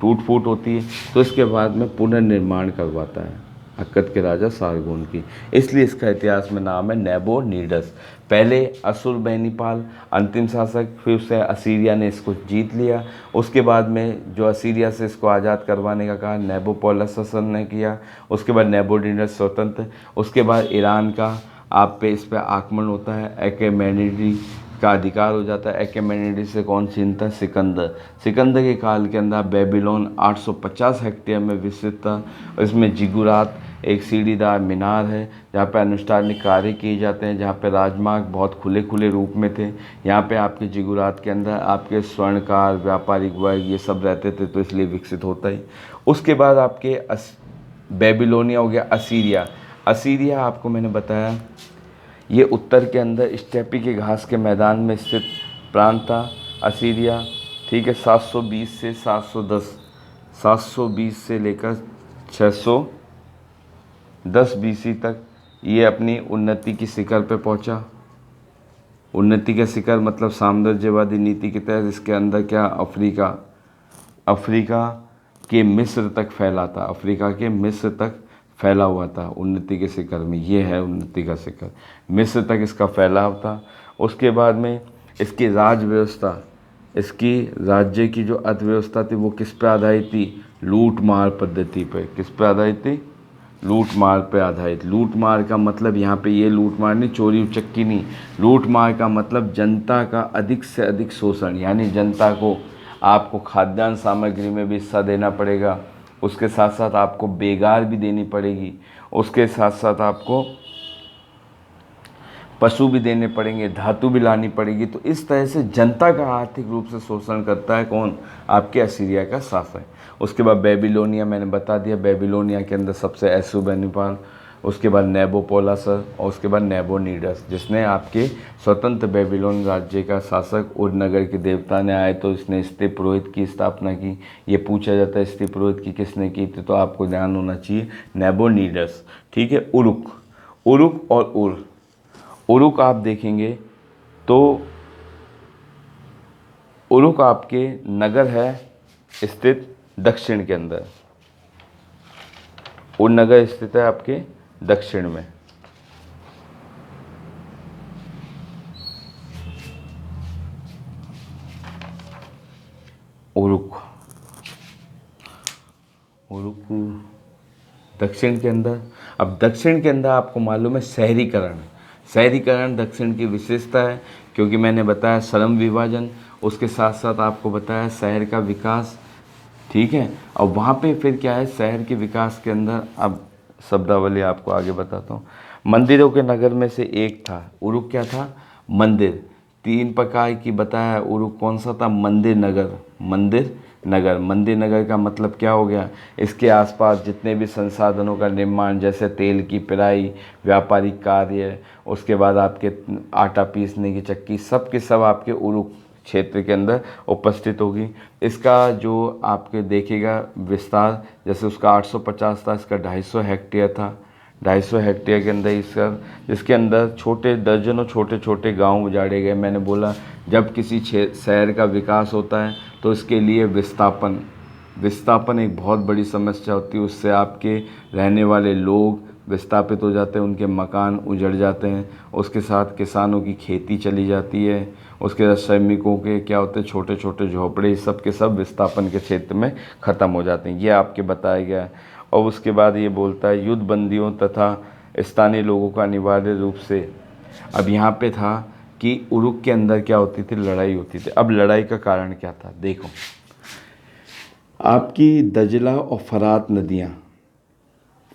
टूट फूट होती है, तो इसके बाद में पुनर्निर्माण करवाता है अक्कत के राजा सारगोन की। इसलिए इसका इतिहास में नाम है नेबोनिडस। पहले अशुरबैनिपाल अंतिम शासक, फिर उससे असीरिया ने इसको जीत लिया। उसके बाद में जो असीरिया से इसको आज़ाद करवाने का काम नेबोपोलस ने किया। उसके बाद नेबोनिडस स्वतंत्र। उसके बाद ईरान का आप पे इस पर आक्रमण होता है, अकेमेनिडी का अधिकार हो जाता है। अकेमेनिडी से कौन छीनता है? सिकंदर के काल के अंदर बेबीलोन 850 हेक्टेयर में विस्तृत था। इसमें जिगुरात एक सीढ़ीदार मीनार है जहाँ पे अनुष्ठानिक कार्य किए जाते हैं, जहाँ पे राजमार्ग बहुत खुले रूप में थे। यहाँ पे आपके जिगुरात के अंदर आपके स्वर्णकार, व्यापारिक वर्ग ये सब रहते थे, तो इसलिए विकसित होता ही। उसके बाद आपके बेबीलोनिया हो गया। असीरिया आपको मैंने बताया ये उत्तर के अंदर स्टेपी के घास के मैदान में स्थित प्रांत था असीरिया। ठीक है, 720 से लेकर 610 बीसी तक ये अपनी उन्नति की शिखर पे पहुंचा। उन्नति का शिखर मतलब साम्राज्यवादी नीति के तहत इसके अंदर क्या, अफ्रीका के मिस्र तक फैला था, अफ्रीका के मिस्र तक फैला हुआ था उन्नति के शिखर में। ये है उन्नति का शिखर, मिस्र तक इसका फैलाव था। उसके बाद में इसकी इसकी राज्य की जो अर्थव्यवस्था थी वो किस पे आधारित थी? लूट मार पद्धति पे। किस पे आधारित थी? लूट मार पे आधारित। लूट मार का मतलब यहाँ पे ये लूट मार नहीं, चोरी उचक्की नहीं। लूट मार का मतलब जनता का अधिक से अधिक शोषण, यानी जनता को आपको खाद्यान्न सामग्री में भी हिस्सा देना पड़ेगा, उसके साथ साथ आपको बेगार भी देनी पड़ेगी, उसके साथ साथ आपको पशु भी देने पड़ेंगे, धातु भी लानी पड़ेगी। तो इस तरह से जनता का आर्थिक रूप से शोषण करता है कौन? आपके असीरिया का शासक। उसके बाद बेबीलोनिया मैंने बता दिया, बेबीलोनिया के अंदर सबसे एशुरबैनिपाल, उसके बाद नेबोपोलासर और उसके बाद नेबोनिडस, जिसने आपके स्वतंत्र बेबीलोन राज्य का शासक। उर नगर के देवता ने आए तो इसने स्त्री पुरोहित की स्थापना की। ये पूछा जाता है स्त्री पुरोहित की किसने की थी, तो आपको ध्यान होना चाहिए नेबोनिडस। ठीक है, उरुक और उरुक आप देखेंगे तो उरुक आपके नगर है स्थित दक्षिण के अंदर। उर नगर स्थित है आपके दक्षिण में। उरुक दक्षिण के अंदर। अब दक्षिण के अंदर आपको मालूम है शहरीकरण दक्षिण की विशेषता है, क्योंकि मैंने बताया श्रम विभाजन, उसके साथ साथ आपको बताया शहर का विकास। ठीक है, और वहाँ पे फिर क्या है, शहर के विकास के अंदर, अब शब्दावली आपको आगे बताता हूँ। मंदिरों के नगर में से एक था उरुक। क्या था? मंदिर। 3 प्रकार की बताया। उरुक कौन सा था? मंदिर नगर का मतलब क्या हो गया? इसके आसपास जितने भी संसाधनों का निर्माण, जैसे तेल की पिराई, व्यापारिक कार्य, उसके बाद आपके आटा पीसने की चक्की, सब के सब आपके उरुक क्षेत्र के अंदर उपस्थित होगी। इसका जो आपके देखेगा विस्तार, जैसे उसका 850 था, इसका 250 हेक्टेयर था। 250 हेक्टेयर के अंदर इसके अंदर दर्जनों छोटे छोटे गांव उजाड़े गए। मैंने बोला जब किसी शहर का विकास होता है तो इसके लिए विस्थापन विस्थापन एक बहुत बड़ी समस्या होती है। उससे आपके रहने वाले लोग विस्थापित हो जाते हैं, उनके मकान उजड़ जाते हैं, उसके साथ किसानों की खेती चली जाती है, उसके साथ श्रमिकों के क्या होते हैं, छोटे छोटे झोपड़े, सब के सब विस्थापन के क्षेत्र में ख़त्म हो जाते हैं। ये आपके बताया गया है। और उसके बाद ये बोलता है युद्ध बंदियों तथा स्थानीय लोगों का अनिवार्य रूप से, अब यहाँ पे था कि उरुक के अंदर क्या होती थी, लड़ाई होती थी। अब लड़ाई का कारण क्या था, देखो आपकी दजला और फरात नदियाँ,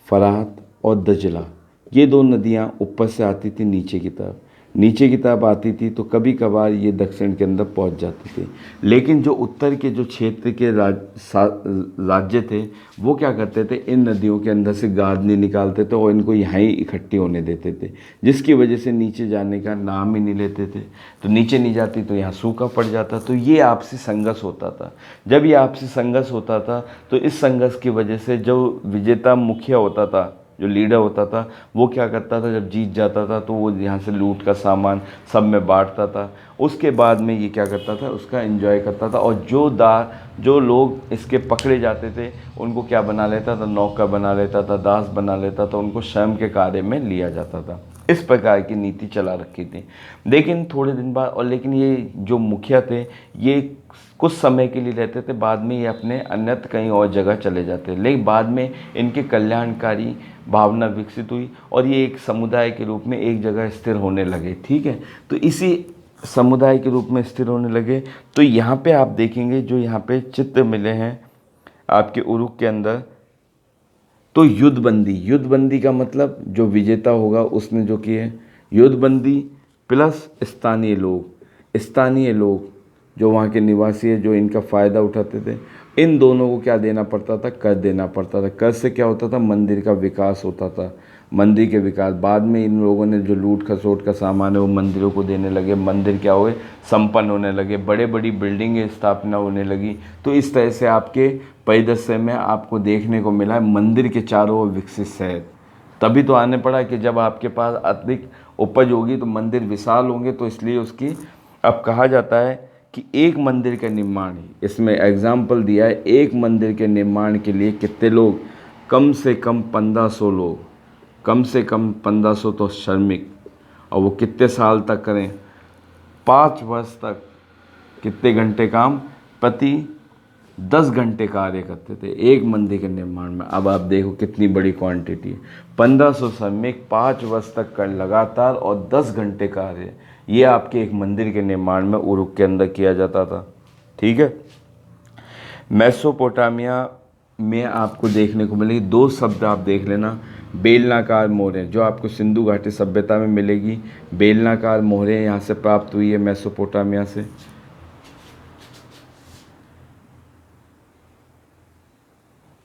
फरात और दजला, ये दो नदियाँ ऊपर से आती थी नीचे की तरफ, नीचे की तरफ आती थी तो कभी कभार ये दक्षिण के अंदर पहुंच जाती थी। लेकिन जो उत्तर के जो क्षेत्र के राज्य थे वो क्या करते थे, इन नदियों के अंदर से गाद नहीं निकालते थे और इनको यहाँ ही इकट्ठी होने देते थे, जिसकी वजह से नीचे जाने का नाम ही नहीं लेते थे। तो नीचे नहीं जाती तो यहाँ सूखा पड़ जाता। तो ये आपसी संघर्ष होता था। जब ये आपसी संघर्ष होता था तो इस संघर्ष की वजह से जो विजेता मुखिया होता था, जो लीडर होता था, वो क्या करता था, जब जीत जाता था तो वो यहाँ से लूट का सामान सब में बांटता था। उसके बाद में ये क्या करता था, उसका एंजॉय करता था। और जो लोग इसके पकड़े जाते थे उनको क्या बना लेता था, नौकर बना लेता था, दास बना लेता था, उनको श्रम के कार्य में लिया जाता था। इस प्रकार की नीति चला रखी थी। लेकिन थोड़े दिन बाद, और लेकिन ये जो मुखिया थे ये कुछ समय के लिए रहते थे, बाद में ये अपने अन्यत्र कहीं और जगह चले जाते। लेकिन बाद में इनके कल्याणकारी भावना विकसित हुई और ये एक समुदाय के रूप में एक जगह स्थिर होने लगे। ठीक है, तो इसी समुदाय के रूप में स्थिर होने लगे। तो यहाँ पे आप देखेंगे जो यहाँ पे चित्र मिले हैं आपके उरुक के अंदर, तो युद्धबंदी का मतलब जो विजेता होगा उसने जो किए, युद्धबंदी प्लस स्थानीय लोग जो वहाँ के निवासी है, जो इनका फ़ायदा उठाते थे, इन दोनों को क्या देना पड़ता था, कर देना पड़ता था। कर से क्या होता था, मंदिर का विकास होता था, मंदिर के विकास। बाद में इन लोगों ने जो लूट खसोट का सामान है वो मंदिरों को देने लगे, मंदिर क्या हुए, संपन्न होने लगे, बड़े बड़ी बिल्डिंगें स्थापना होने लगी। तो इस तरह से आपके परिदृश्य में आपको देखने को मिला है मंदिर के चारों ओर विकसित शहर। तभी तो आने पड़ा कि जब आपके पास अधिक उपज होगी तो मंदिर विशाल होंगे, तो इसलिए उसकी अब कहा जाता है कि एक मंदिर का निर्माण, इसमें एग्जाम्पल दिया है, एक मंदिर के निर्माण के लिए कितने लोग, कम से कम 1500 लोग, कम से कम 1500 तो श्रमिक, और वो कितने साल तक करें, 5 वर्ष तक। कितने घंटे काम, प्रति 10 घंटे कार्य करते थे एक मंदिर के निर्माण में। अब आप देखो कितनी बड़ी क्वांटिटी है, 1500 श्रमिक 5 वर्ष तक कर लगातार और 10 घंटे कार्य, ये आपके एक मंदिर के निर्माण में उरुक के अंदर किया जाता था। ठीक है, मेसोपोटामिया में आपको देखने को मिलेगी, 2 शब्द आप देख लेना, बेलनाकार मोहरें जो आपको सिंधु घाटी सभ्यता में मिलेगी। बेलनाकार मोहरें यहाँ से प्राप्त हुई है मेसोपोटामिया से।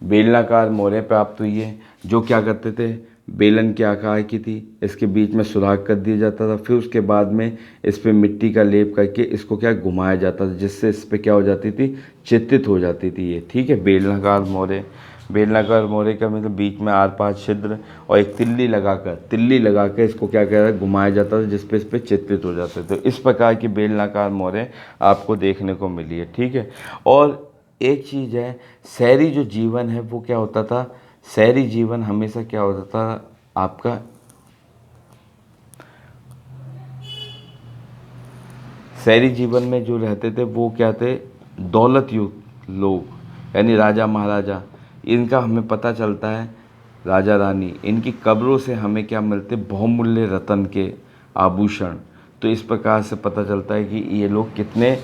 बेलनाकार मोहरें प्राप्त हुई है, जो क्या करते थे, बेलन के आकार की थी, इसके बीच में सुराख कर दिया जाता था, फिर उसके बाद में इस पे मिट्टी का लेप करके इसको क्या घुमाया जाता था, जिससे इस पे क्या हो जाती थी, चित्रित हो जाती थी ये। ठीक है, बेलनाकार मोहरें, बेलनाकार मोहरे का मतलब बीच में आर पार छिद्र और एक तिल्ली लगाकर इसको क्या कह रहा है, घुमाया जाता था, जिस पे इस पे चित्रित हो जाते थे। इस प्रकार की बेलनाकार मोहरें आपको देखने को मिली है। ठीक है, और एक चीज़ है, शहरी जो जीवन है वो क्या होता था, शहरी जीवन हमेशा क्या होता था आपका, शहरी जीवन में जो रहते थे वो क्या थे, दौलत युक्त लोग, यानी राजा महाराजा, इनका हमें पता चलता है, राजा रानी, इनकी कब्रों से हमें क्या मिलते, बहुमूल्य रत्न के आभूषण। तो इस प्रकार से पता चलता है कि ये लोग कितने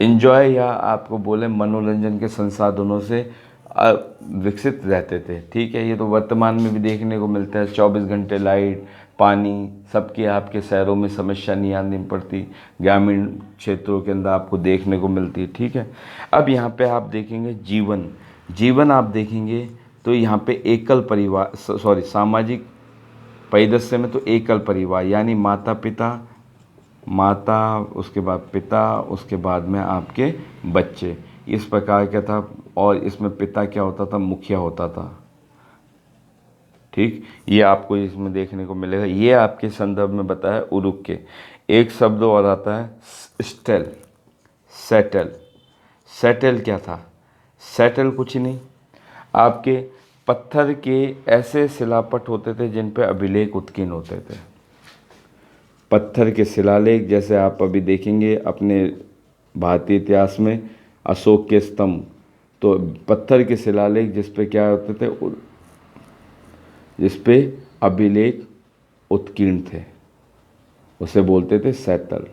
इन्जॉय या आपको बोले मनोरंजन के संसाधनों से विकसित रहते थे। ठीक है, ये तो वर्तमान में भी देखने को मिलता है, 24 घंटे लाइट पानी सबकी आपके शहरों में समस्या नहीं आनी पड़ती, ग्रामीण क्षेत्रों के अंदर आपको देखने को मिलती है। ठीक है, अब यहाँ पे आप देखेंगे जीवन आप देखेंगे तो यहाँ पे एकल परिवार, सामाजिक परिदृश्य में तो एकल परिवार, यानी माता उसके बाद पिता, उसके बाद में आपके बच्चे, इस प्रकार का था। और इसमें पिता क्या होता था, मुखिया होता था। ठीक, ये आपको इसमें देखने को मिलेगा। ये आपके संदर्भ में बताया उरुक के। एक शब्द और आता है सेटल। सेटल क्या था? सेटल कुछ नहीं, आपके पत्थर के ऐसे शिलापट होते थे जिन पे अभिलेख उत्कीर्ण होते थे। पत्थर के शिलालेख, जैसे आप अभी देखेंगे अपने भारतीय इतिहास में अशोक के स्तंभ, तो पत्थर के शिलालेख जिस पे क्या होते थे, जिस पे अभिलेख उत्कीर्ण थे, उसे बोलते थे सेटल।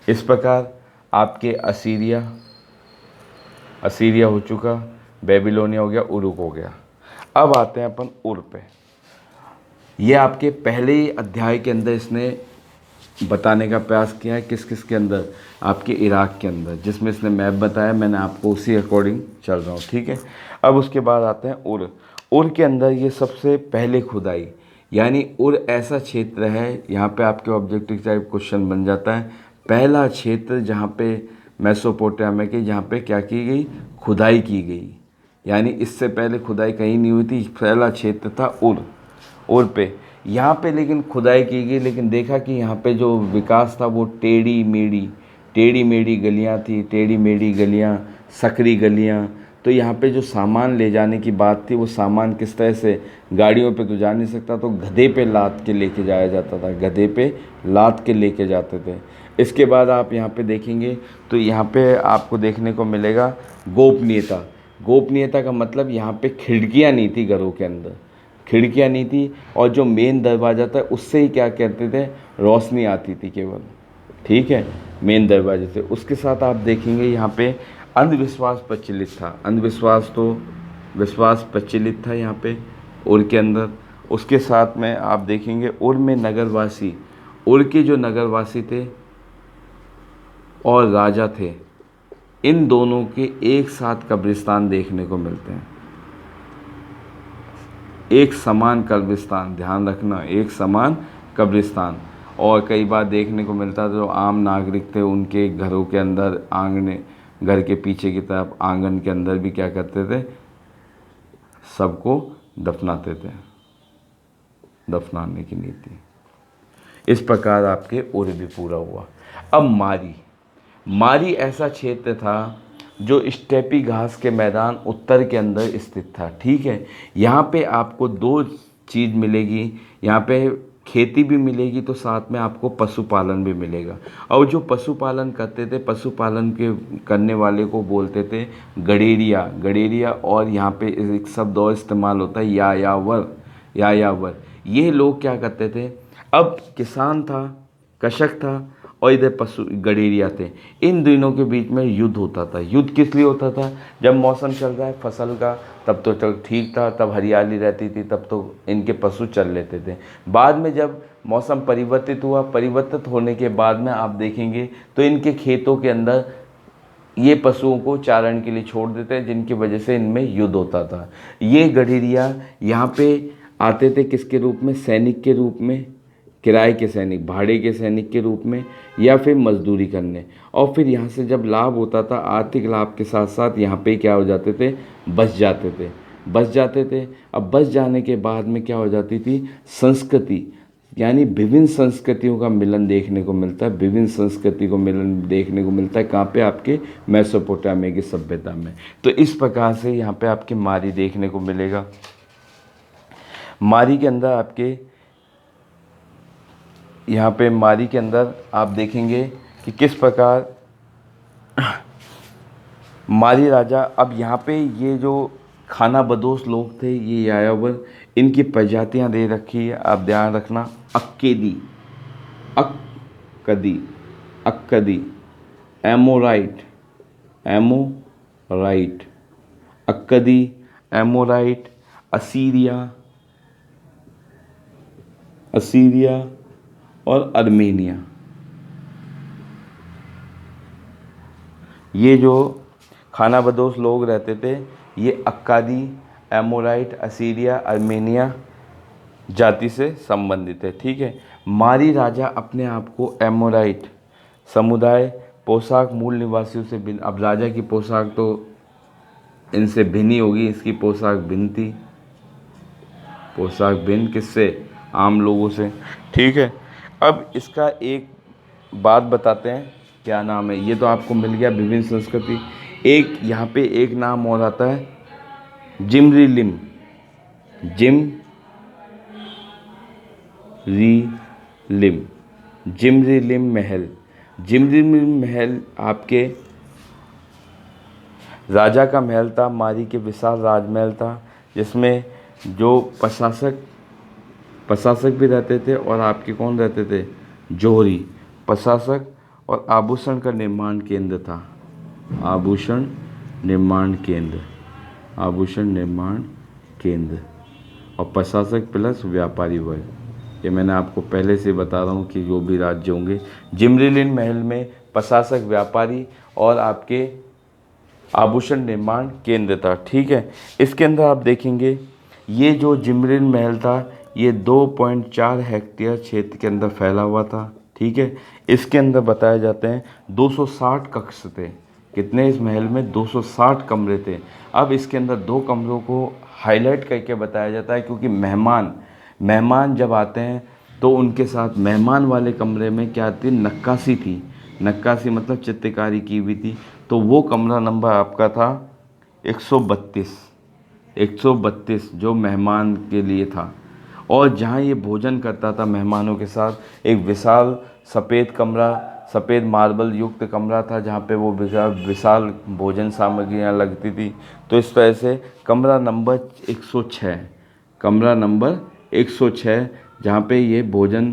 इस प्रकार आपके असीरिया हो चुका, बेबीलोनिया हो गया, उरुक हो गया। अब आते हैं अपन उर पे। ये आपके पहले ही अध्याय के अंदर इसने बताने का प्रयास किया है, किस किस के अंदर, आपके इराक के अंदर, जिसमें इसने मैप बताया, मैंने आपको उसी अकॉर्डिंग चल रहा हूँ, ठीक है। अब उसके बाद आते हैं उर। उर के अंदर ये सबसे पहले खुदाई, यानी उर ऐसा क्षेत्र है, यहाँ पे आपके ऑब्जेक्टिव टाइप क्वेश्चन बन जाता है, पहला क्षेत्र जहाँ पे मेसोपोटामिया के, जहाँ पे क्या की गई, खुदाई की गई, यानी इससे पहले खुदाई कहीं नहीं हुई थी, पहला क्षेत्र था उर पे। यहाँ पे लेकिन खुदाई की गई, लेकिन देखा कि यहाँ पे जो विकास था वो टेढ़ी मेढ़ी गलियाँ थी, टेढ़ी मेढ़ी गलियाँ, सकरी गलियाँ। तो यहाँ पे जो सामान ले जाने की बात थी, वो सामान किस तरह से, गाड़ियों पे तो जा नहीं सकता, तो गधे पे लाद के लेके जाया जाता था, गधे पे लाद के लेके जाते थे। इसके बाद आप यहाँ पे देखेंगे तो यहाँ पे आपको देखने को मिलेगा गोपनीयता। गोपनीयता का मतलब यहाँ पे खिड़कियाँ नहीं थी, घरों के अंदर खिड़कियाँ नहीं थी, और जो मेन दरवाज़ा था उससे ही क्या कहते थे, रोशनी आती थी केवल, ठीक है, मेन दरवाजे से। उसके साथ आप देखेंगे यहाँ पे अंधविश्वास प्रचलित था, विश्वास प्रचलित था यहाँ पे उर के अंदर। उसके साथ में आप देखेंगे उर में नगरवासी, उर के जो नगरवासी थे और राजा थे, इन दोनों के एक साथ कब्रिस्तान देखने को मिलते हैं, एक समान कब्रिस्तान, ध्यान रखना, एक समान कब्रिस्तान। और कई बार देखने को मिलता था जो आम नागरिक थे उनके घरों के अंदर, आंगने, घर के पीछे की तरफ आंगन के अंदर भी क्या करते थे, सबको दफनाते थे, दफनाने की नीति। इस प्रकार आपके उर भी पूरा हुआ। अब मारी ऐसा क्षेत्र था जो स्टेपी घास के मैदान उत्तर के अंदर स्थित था, ठीक है। यहाँ पे आपको दो चीज़ मिलेगी, यहाँ पे खेती भी मिलेगी, तो साथ में आपको पशुपालन भी मिलेगा। और जो पशुपालन करते थे, पशुपालन के करने वाले को बोलते थे गडेरिया, और यहाँ पे एक शब्द और इस्तेमाल होता है यायावर। ये लोग क्या करते थे, अब किसान था, कृषक था, और इधर पशु गडेरिया थे, इन दोनों के बीच में युद्ध होता था। युद्ध किस लिए होता था, जब मौसम चल रहा है फसल का, तब तो चल ठीक था, तब हरियाली रहती थी, तब तो इनके पशु चल लेते थे। बाद में जब मौसम परिवर्तित होने के बाद में आप देखेंगे तो इनके खेतों के अंदर ये पशुओं को चारण के लिए छोड़ देते हैं, जिनकी वजह से इनमें युद्ध होता था। ये गडेरिया यहाँ पे आते थे किसके रूप में, सैनिक के रूप में, किराए के सैनिक, भाड़े के सैनिक के रूप में, या फिर मजदूरी करने। और फिर यहाँ से जब लाभ होता था, आर्थिक लाभ के साथ साथ यहाँ पे क्या हो जाते थे, बस जाते थे। अब बस जाने के बाद में क्या हो जाती थी, संस्कृति, यानी विभिन्न संस्कृतियों का मिलन देखने को मिलता है, विभिन्न संस्कृति को मिलन देखने को मिलता है, कहाँ पे, आपके मेसोपोटामिया की सभ्यता में। तो इस प्रकार से यहाँ पे आपके मारी देखने को मिलेगा। मारी के अंदर आपके, यहाँ पे मारी के अंदर आप देखेंगे कि किस प्रकार मारी राजा, अब यहाँ पे ये जो खाना बदोश लोग थे, ये यायावर, इनकी प्रजातियाँ दे रखी है, आप ध्यान रखना, अक्कदी, एमोराइट, अक्कदी, एमोराइट, असीरिया और अर्मेनिया। ये जो खाना बदोश लोग रहते थे, ये अक्कादी, एमोराइट, असीरिया, अर्मेनिया जाति से संबंधित है, ठीक है। मारी राजा अपने आप को एमोराइट समुदाय, पोशाक मूल निवासियों से भिन्न, अब राजा की पोशाक तो इनसे भिन्न ही होगी, इसकी पोशाक भिन्न थी, पोशाक भिन्न किससे, आम लोगों से, ठीक है। अब इसका एक बात बताते हैं क्या नाम है, ये तो आपको मिल गया विभिन्न संस्कृति। एक यहाँ पे एक नाम और आता है जिमरीलिम, जिमरीलिम महल। जिमरीलिम महल आपके राजा का महल था, मारी के विशाल राजमहल था, जिसमें जो प्रशासक भी रहते थे और आपके कौन रहते थे, जौहरी, प्रशासक और आभूषण का निर्माण केंद्र था। आभूषण निर्माण केंद्र और प्रशासक प्लस व्यापारी वर्ग। ये मैंने आपको पहले से बता रहा हूँ कि जो भी राज्य होंगे, जिमरीलिम महल में प्रशासक, व्यापारी और आपके आभूषण निर्माण केंद्र था। ठीक है, इसके अंदर आप देखेंगे ये जो जिमरीलिम महल था ये 2.4 हेक्टेयर क्षेत्र के अंदर फैला हुआ था। ठीक है, इसके अंदर बताए जाते हैं 260 कक्ष थे। कितने इस महल में, 260 कमरे थे। अब इसके अंदर 2 कमरों को हाईलाइट करके बताया जाता है, क्योंकि मेहमान जब आते हैं तो उनके साथ मेहमान वाले कमरे में क्या थी, नक्काशी थी। नक्काशी मतलब चित्रकारी की हुई थी। तो वो कमरा नंबर आपका था 132 जो मेहमान के लिए था। और जहाँ ये भोजन करता था मेहमानों के साथ, एक विशाल सफ़ेद मार्बल युक्त कमरा था, जहाँ पे वो विशाल भोजन सामग्रियाँ लगती थी। तो इस तरह से कमरा नंबर 106 जहाँ पे ये भोजन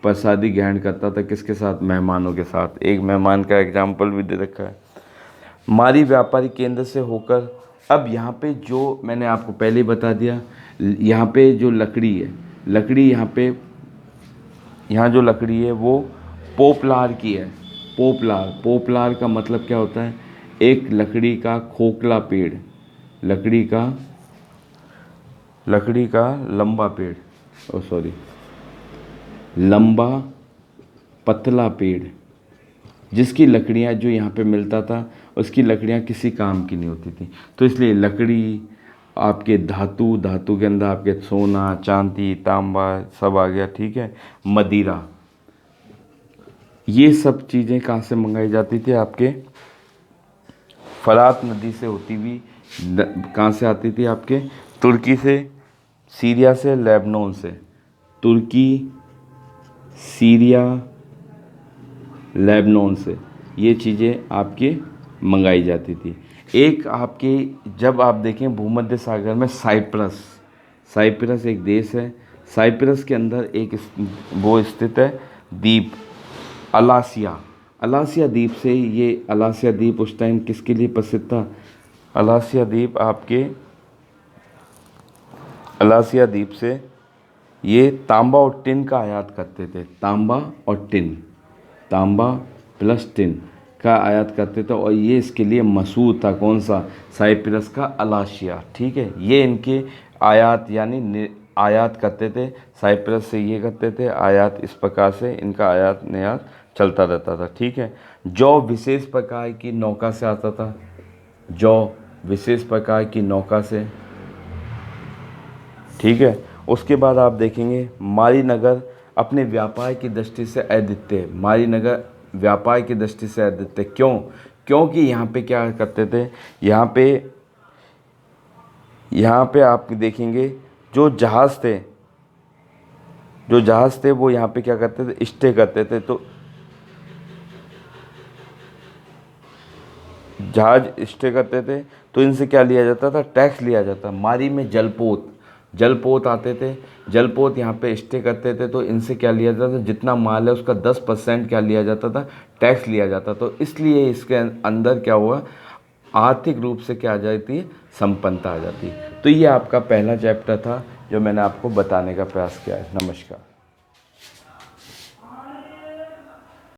प्रसादी ग्रहण करता था, किसके साथ, मेहमानों के साथ। एक मेहमान का एग्जाम्पल भी दे रखा है। मारी व्यापारी केंद्र से होकर अब यहाँ पे जो मैंने आपको पहले ही बता दिया, यहाँ पे जो लकड़ी है, यहाँ जो लकड़ी है वो पोपलार की है। पोपलार का मतलब क्या होता है, एक लकड़ी का खोखला पेड़, लकड़ी का लंबा पेड़, लंबा पतला पेड़, जिसकी लकड़ियाँ जो यहाँ पे मिलता था उसकी लकड़ियाँ किसी काम की नहीं होती थी। तो इसलिए लकड़ी आपके धातु के अंदर आपके सोना, चांदी, तांबा सब आ गया। ठीक है, मदिरा, ये सब चीज़ें कहाँ से मंगाई जाती थी, आपके फरात नदी से होती हुई कहाँ से आती थी, आपके तुर्की से, सीरिया से, लेबनान से। तुर्की, सीरिया, लेबनान से ये चीज़ें आपके मंगाई जाती थी। एक आपके जब आप देखें भूमध्य सागर में साइप्रस एक देश है। साइप्रस के अंदर एक वो स्थित है द्वीप, अलासिया द्वीप से, ये अलासिया द्वीप उस टाइम किसके लिए प्रसिद्ध था, अलासिया द्वीप से ये तांबा और टिन का आयात करते थे। तांबा प्लस टिन का आयात करते थे, और ये इसके लिए मशहूर था। कौन सा, साइप्रस का अलासिया। ठीक है, ये इनके आयात यानी आयात करते थे, साइप्रस से ये करते थे आयात। इस प्रकार से इनका आयात निर्यात चलता रहता था। ठीक है, जौ विशेष प्रकार की नौका से आता था, ठीक है। उसके बाद आप देखेंगे मारीनगर अपने व्यापार की दृष्टि से अद्वितीय, क्योंकि यहाँ पे क्या करते थे, यहाँ पे आप देखेंगे जो जहाज़ थे वो यहाँ पे क्या करते थे, स्टे करते थे। तो जहाज स्टे करते थे तो इनसे क्या लिया जाता था, टैक्स लिया जाता। मारी में जलपोत आते थे, जलपोत यहाँ पे स्टे करते थे, तो इनसे क्या लिया जाता था, जितना माल है उसका 10% क्या लिया जाता था, टैक्स लिया जाता। तो इसलिए इसके अंदर क्या हुआ, आर्थिक रूप से क्या आ जाती है, संपन्नता आ जाती है। तो ये आपका पहला चैप्टर था जो मैंने आपको बताने का प्रयास किया है। नमस्कार।